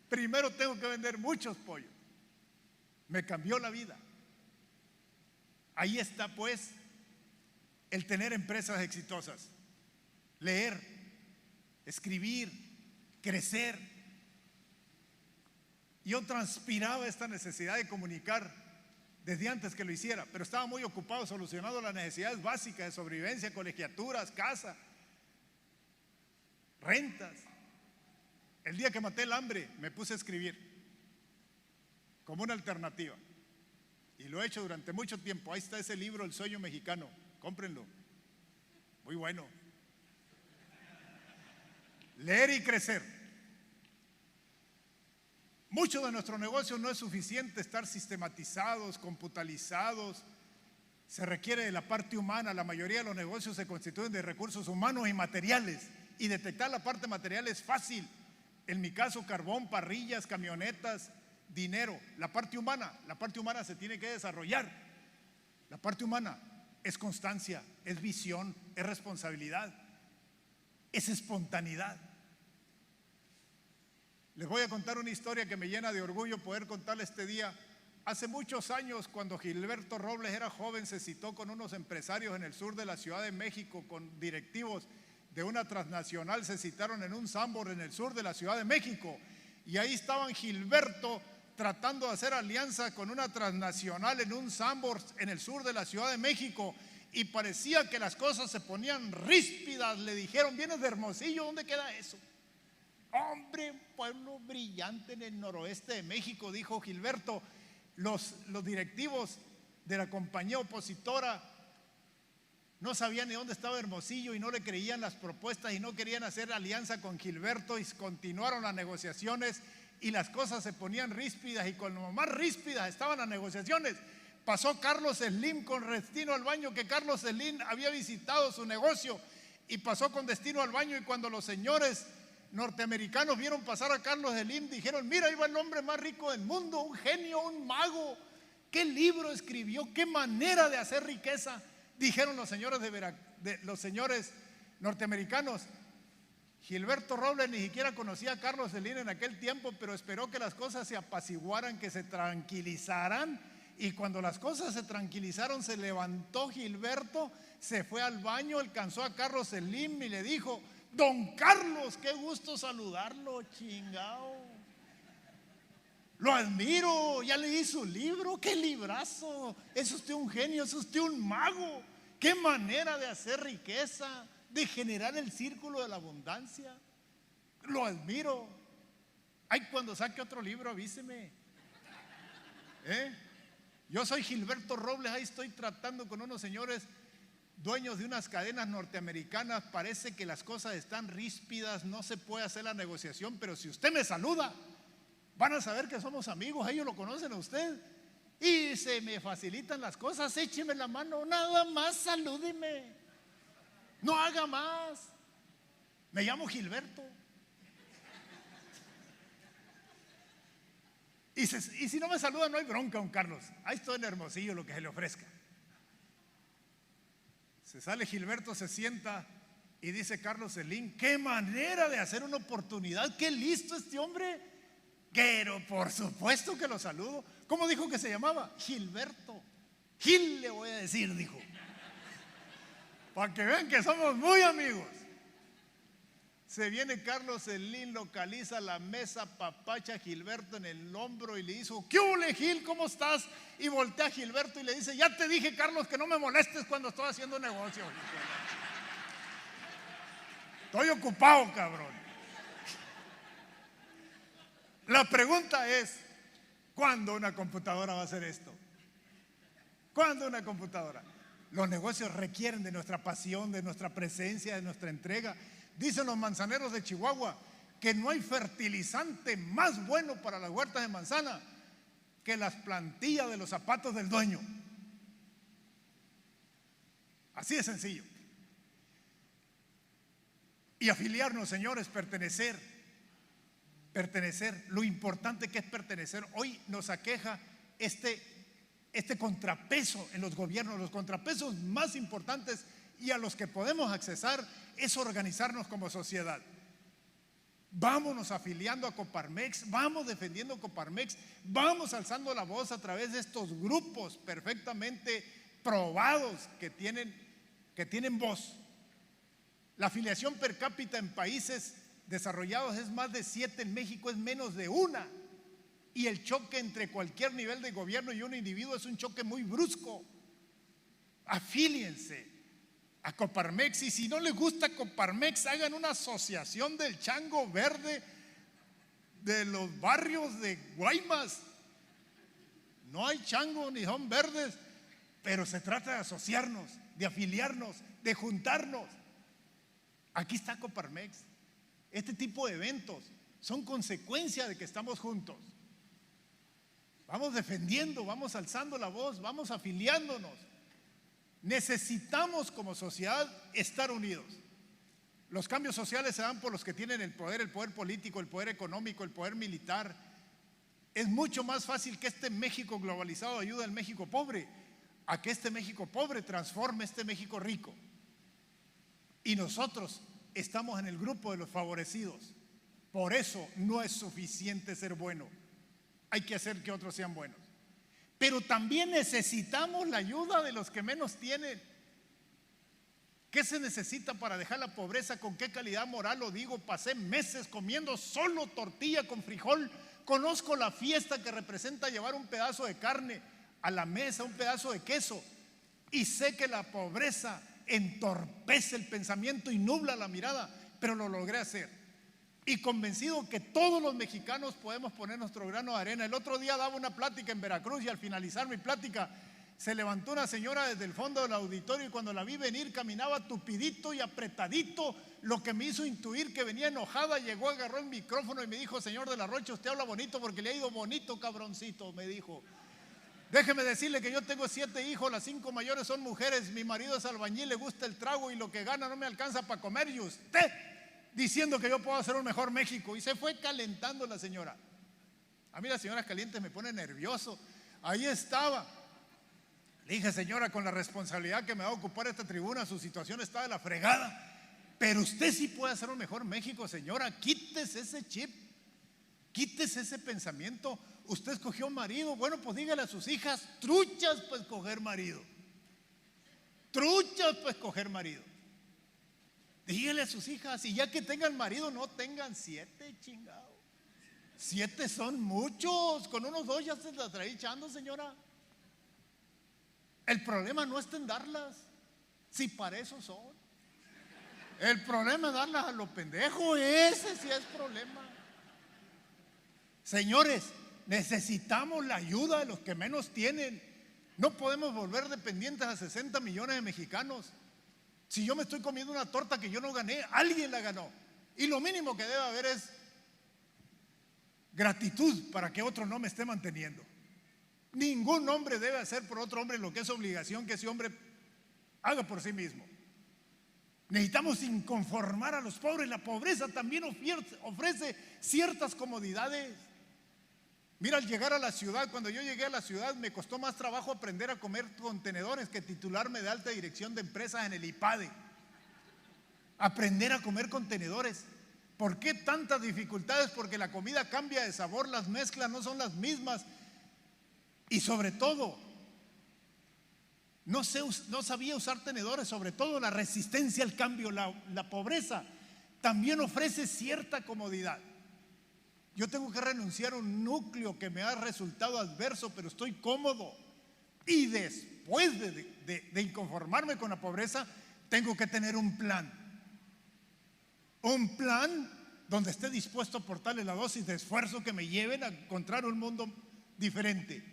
Primero tengo que vender muchos pollos. Me cambió la vida. Ahí está pues el tener empresas exitosas: leer, escribir, crecer. Yo transpiraba esta necesidad de comunicar desde antes que lo hiciera, pero estaba muy ocupado solucionando las necesidades básicas de sobrevivencia, colegiaturas, casa, rentas. El día que maté el hambre me puse a escribir como una alternativa y lo he hecho durante mucho tiempo. Ahí está ese libro, El Sueño Mexicano, cómprenlo, muy bueno. Leer y crecer. Mucho de nuestro negocio no es suficiente estar sistematizados, computalizados. Se requiere de la parte humana. La mayoría de los negocios se constituyen de recursos humanos y materiales, y detectar la parte material es fácil. En mi caso, carbón, parrillas, camionetas, dinero. La parte humana se tiene que desarrollar. La parte humana es constancia, es visión, es responsabilidad, es espontaneidad. Les voy a contar una historia que me llena de orgullo poder contarle este día. Hace muchos años, cuando Gilberto Robles era joven, se citó con unos empresarios en el sur de la Ciudad de México, con directivos de una transnacional. Se citaron en un Sambor en el sur de la Ciudad de México, y ahí estaban Gilberto tratando de hacer alianza con una transnacional en un Sambor en el sur de la Ciudad de México, y parecía que las cosas se ponían ríspidas. Le dijeron: vienes de Hermosillo, ¿dónde queda eso? Hombre, pueblo brillante en el noroeste de México, dijo Gilberto. Los directivos de la compañía opositora no sabían ni dónde estaba Hermosillo y no le creían las propuestas y no querían hacer alianza con Gilberto, y continuaron las negociaciones y las cosas se ponían ríspidas, y con lo más ríspidas estaban las negociaciones, pasó Carlos Slim con destino al baño, que Carlos Slim había visitado su negocio y pasó con destino al baño, y cuando los señores norteamericanos vieron pasar a Carlos Slim, dijeron: mira, ahí va el hombre más rico del mundo, un genio, un mago, qué libro escribió, qué manera de hacer riqueza. Dijeron los señores los señores norteamericanos. Gilberto Robles ni siquiera conocía a Carlos Slim en aquel tiempo, pero esperó que las cosas se apaciguaran, que se tranquilizaran, y cuando las cosas se tranquilizaron, se levantó Gilberto, se fue al baño, alcanzó a Carlos Slim y le dijo: don Carlos, qué gusto saludarlo, chingao. Lo admiro, ya leí su libro, qué librazo. Es usted un genio, es usted un mago. Qué manera de hacer riqueza, de generar el círculo de la abundancia. Lo admiro. Ay, cuando saque otro libro, avíseme. Yo soy Gilberto Robles, ahí estoy tratando con unos señores dueños de unas cadenas norteamericanas. Parece que las cosas están ríspidas, no se puede hacer la negociación, pero si usted me saluda, van a saber que somos amigos. Ellos lo conocen a usted y se me facilitan las cosas. Écheme la mano, nada más salúdeme, no haga más. Me llamo Gilberto. Y si no me saluda, no hay bronca, don Carlos. Ahí estoy en Hermosillo, lo que se le ofrezca. Se sale Gilberto, se sienta y dice Carlos Slim: qué manera de hacer una oportunidad, qué listo este hombre. Pero por supuesto que lo saludo. ¿Cómo dijo que se llamaba? Gilberto. Gil le voy a decir, dijo, para que vean que somos muy amigos. Se viene Carlos Slim, localiza la mesa, papacha a Gilberto en el hombro y le dijo: ¿qué ole, Gil? ¿Cómo estás? Y voltea a Gilberto y le dice: ya te dije, Carlos, que no me molestes cuando estoy haciendo negocio. Estoy ocupado, cabrón. La pregunta es: ¿cuándo una computadora va a hacer esto? ¿Cuándo una computadora? Los negocios requieren de nuestra pasión, de nuestra presencia, de nuestra entrega. Dicen los manzaneros de Chihuahua que no hay fertilizante más bueno para las huertas de manzana que las plantillas de los zapatos del dueño. Así de sencillo. Y afiliarnos, señores, pertenecer, lo importante que es pertenecer. Hoy nos aqueja este contrapeso en los gobiernos. Los contrapesos más importantes y a los que podemos accesar es organizarnos como sociedad. Vámonos afiliando a Coparmex, vamos defendiendo Coparmex, vamos alzando la voz a través de estos grupos perfectamente probados que tienen voz. La afiliación per cápita en países desarrollados es más de 7, en México es menos de 1. Y el choque entre cualquier nivel de gobierno y un individuo es un choque muy brusco. Afíliense a Coparmex, y si no les gusta Coparmex, hagan una asociación del chango verde de los barrios de Guaymas. No hay chango ni son verdes, pero se trata de asociarnos, de afiliarnos, de juntarnos. Aquí está Coparmex. Este tipo de eventos son consecuencia de que estamos juntos. Vamos defendiendo, vamos alzando la voz, vamos afiliándonos. Necesitamos como sociedad estar unidos. Los cambios sociales se dan por los que tienen el poder político, el poder económico, el poder militar. Es mucho más fácil que este México globalizado ayude al México pobre a que este México pobre transforme este México rico. Y nosotros estamos en el grupo de los favorecidos. Por eso no es suficiente ser bueno. Hay que hacer que otros sean buenos. Pero también necesitamos la ayuda de los que menos tienen. ¿Qué se necesita para dejar la pobreza? ¿Con qué calidad moral lo digo? Pasé meses comiendo solo tortilla con frijol. Conozco la fiesta que representa llevar un pedazo de carne a la mesa, un pedazo de queso. Y sé que la pobreza entorpece el pensamiento y nubla la mirada, pero lo logré hacer. Y convencido que todos los mexicanos podemos poner nuestro grano de arena. El otro día daba una plática en Veracruz y al finalizar mi plática se levantó una señora desde el fondo del auditorio y cuando la vi venir caminaba tupidito y apretadito, lo que me hizo intuir que venía enojada. Llegó, agarró el micrófono y me dijo: señor de la Rocha, usted habla bonito porque le ha ido bonito, cabroncito, me dijo. Déjeme decirle que yo tengo 7 hijos, las 5 mayores son mujeres, mi marido es albañil, le gusta el trago y lo que gana no me alcanza para comer, y usted diciendo que yo puedo hacer un mejor México. Y se fue calentando la señora. A mí las señoras calientes me ponen nervioso. Ahí estaba. Le dije: señora, con la responsabilidad que me va a ocupar esta tribuna, su situación está de la fregada, pero usted sí puede hacer un mejor México, señora. Quítese ese chip, quítese ese pensamiento. Usted escogió marido, bueno, pues dígale a sus hijas: truchas para escoger marido, truchas para escoger marido. Dígale a sus hijas, y ya que tengan marido, no tengan 7, chingado. 7 son muchos, con unos 2 ya se la trae echando, señora. El problema no es en darlas, si para eso son. El problema es darlas a lo pendejo, ese sí es problema. Señores, necesitamos la ayuda de los que menos tienen. No podemos volver dependientes a 60 millones de mexicanos. Si yo me estoy comiendo una torta que yo no gané, alguien la ganó. Y lo mínimo que debe haber es gratitud para que otro no me esté manteniendo. Ningún hombre debe hacer por otro hombre lo que es obligación que ese hombre haga por sí mismo. Necesitamos inconformar a los pobres. La pobreza también ofrece ciertas comodidades. Mira, al llegar a la ciudad, cuando yo llegué a la ciudad, me costó más trabajo aprender a comer contenedores que titularme de alta dirección de empresas en el IPADE. Aprender a comer contenedores. ¿Por qué tantas dificultades? Porque la comida cambia de sabor, las mezclas no son las mismas. Y sobre todo, no sabía usar tenedores, sobre todo la resistencia al cambio. La pobreza también ofrece cierta comodidad. Yo tengo que renunciar a un núcleo que me ha resultado adverso, pero estoy cómodo. Y después de inconformarme con la pobreza, tengo que tener un plan. Un plan donde esté dispuesto a aportarle la dosis de esfuerzo que me lleven a encontrar un mundo diferente.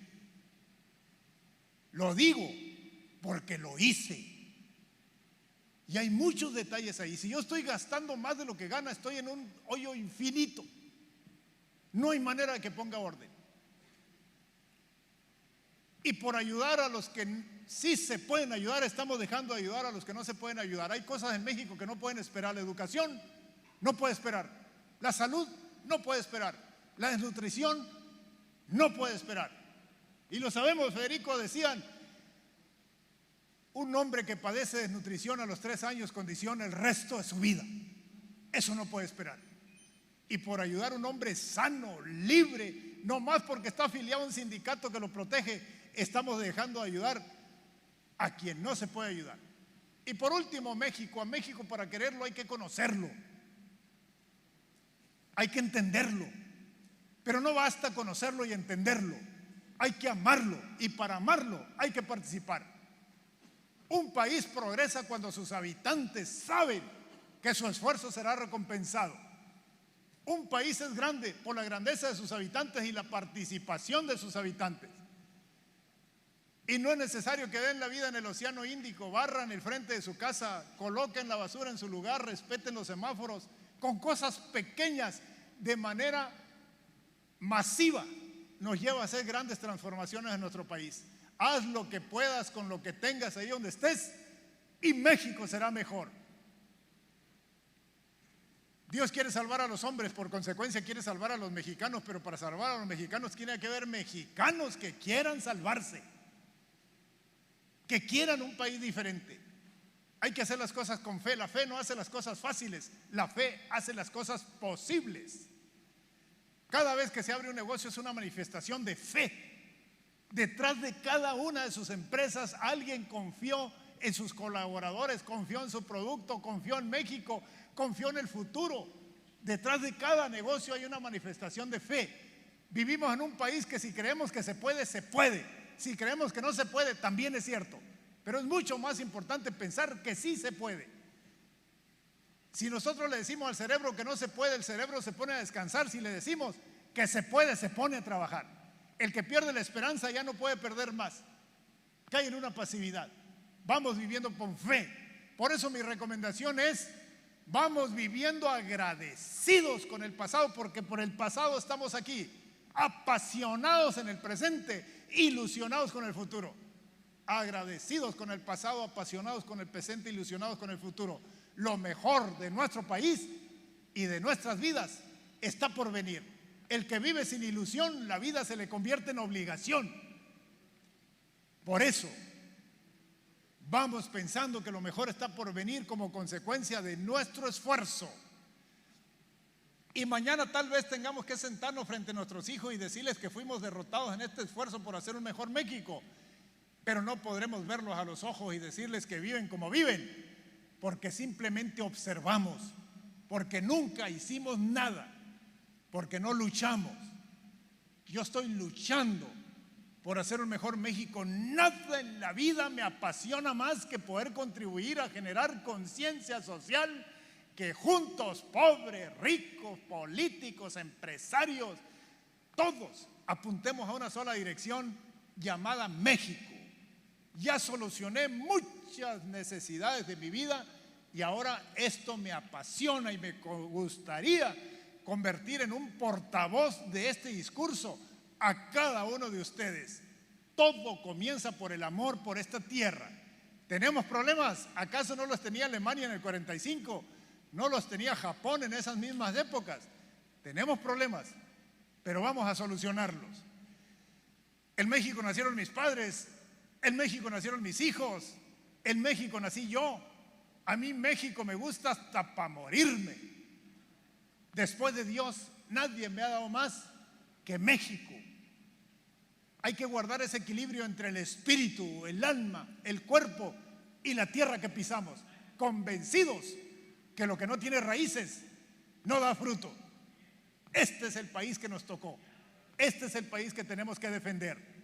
Lo digo porque lo hice. Y hay muchos detalles ahí. Si yo estoy gastando más de lo que gana, estoy en un hoyo infinito. No hay manera de que ponga orden. Y por ayudar a los que sí se pueden ayudar, estamos dejando de ayudar a los que no se pueden ayudar. Hay cosas en México que no pueden esperar. La educación no puede esperar. La salud no puede esperar. La desnutrición no puede esperar. Y lo sabemos, Federico, decían: un hombre que padece desnutrición a los 3 años condiciona el resto de su vida. Eso no puede esperar. Y por ayudar a un hombre sano, libre, no más porque está afiliado a un sindicato que lo protege, estamos dejando de ayudar a quien no se puede ayudar. Y por último, México. A México, para quererlo hay que conocerlo, hay que entenderlo. Pero no basta conocerlo y entenderlo, hay que amarlo, y para amarlo hay que participar. Un país progresa cuando sus habitantes saben que su esfuerzo será recompensado. Un país es grande por la grandeza de sus habitantes y la participación de sus habitantes. Y no es necesario que den la vida en el Océano Índico, barran el frente de su casa, coloquen la basura en su lugar, respeten los semáforos. Con cosas pequeñas, de manera masiva, nos lleva a hacer grandes transformaciones en nuestro país. Haz lo que puedas con lo que tengas ahí donde estés y México será mejor. Dios quiere salvar a los hombres, por consecuencia quiere salvar a los mexicanos, pero para salvar a los mexicanos tiene que haber mexicanos que quieran salvarse, que quieran un país diferente. Hay que hacer las cosas con fe. La fe no hace las cosas fáciles, la fe hace las cosas posibles. Cada vez que se abre un negocio es una manifestación de fe. Detrás de cada una de sus empresas alguien confió en sus colaboradores, confió en su producto, confió en México, confió en el futuro. Detrás de cada negocio hay una manifestación de fe. Vivimos en un país que si creemos que se puede, se puede. Si creemos que no se puede, también es cierto. Pero es mucho más importante pensar que sí se puede. Si nosotros le decimos al cerebro que no se puede, el cerebro se pone a descansar. Si le decimos que se puede, se pone a trabajar. El que pierde la esperanza ya no puede perder más. Cae en una pasividad. Vamos viviendo con fe. Por eso mi recomendación es: vamos viviendo agradecidos con el pasado, porque por el pasado estamos aquí, apasionados en el presente, ilusionados con el futuro. Agradecidos con el pasado, apasionados con el presente, ilusionados con el futuro. Lo mejor de nuestro país y de nuestras vidas está por venir. El que vive sin ilusión, la vida se le convierte en obligación. Por eso, vamos pensando que lo mejor está por venir como consecuencia de nuestro esfuerzo. Y mañana tal vez tengamos que sentarnos frente a nuestros hijos y decirles que fuimos derrotados en este esfuerzo por hacer un mejor México. Pero no podremos verlos a los ojos y decirles que viven como viven, porque simplemente observamos, porque nunca hicimos nada, porque no luchamos. Yo estoy luchando por hacer un mejor México. Nada en la vida me apasiona más que poder contribuir a generar conciencia social, que juntos, pobres, ricos, políticos, empresarios, todos apuntemos a una sola dirección llamada México. Ya solucioné muchas necesidades de mi vida y ahora esto me apasiona y me gustaría convertir en un portavoz de este discurso a cada uno de ustedes. Todo comienza por el amor por esta tierra. ¿Tenemos problemas? ¿Acaso no los tenía Alemania en el 45? ¿No los tenía Japón en esas mismas épocas? Tenemos problemas, pero vamos a solucionarlos. En México nacieron mis padres, en México nacieron mis hijos, en México nací yo. A mí México me gusta hasta para morirme. Después de Dios, nadie me ha dado más que México. Hay que guardar ese equilibrio entre el espíritu, el alma, el cuerpo y la tierra que pisamos, convencidos que lo que no tiene raíces no da fruto. Este es el país que nos tocó. Este es el país que tenemos que defender.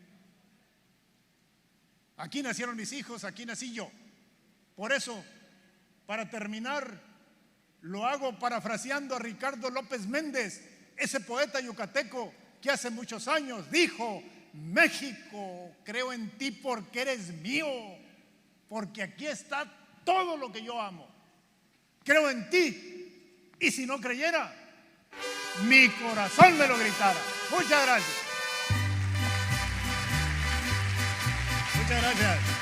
Aquí nacieron mis hijos, aquí nací yo. Por eso, para terminar, lo hago parafraseando a Ricardo López Méndez, ese poeta yucateco que hace muchos años dijo: México, creo en ti porque eres mío, porque aquí está todo lo que yo amo. Creo en ti, y si no creyera, mi corazón me lo gritara. Muchas gracias. Muchas gracias.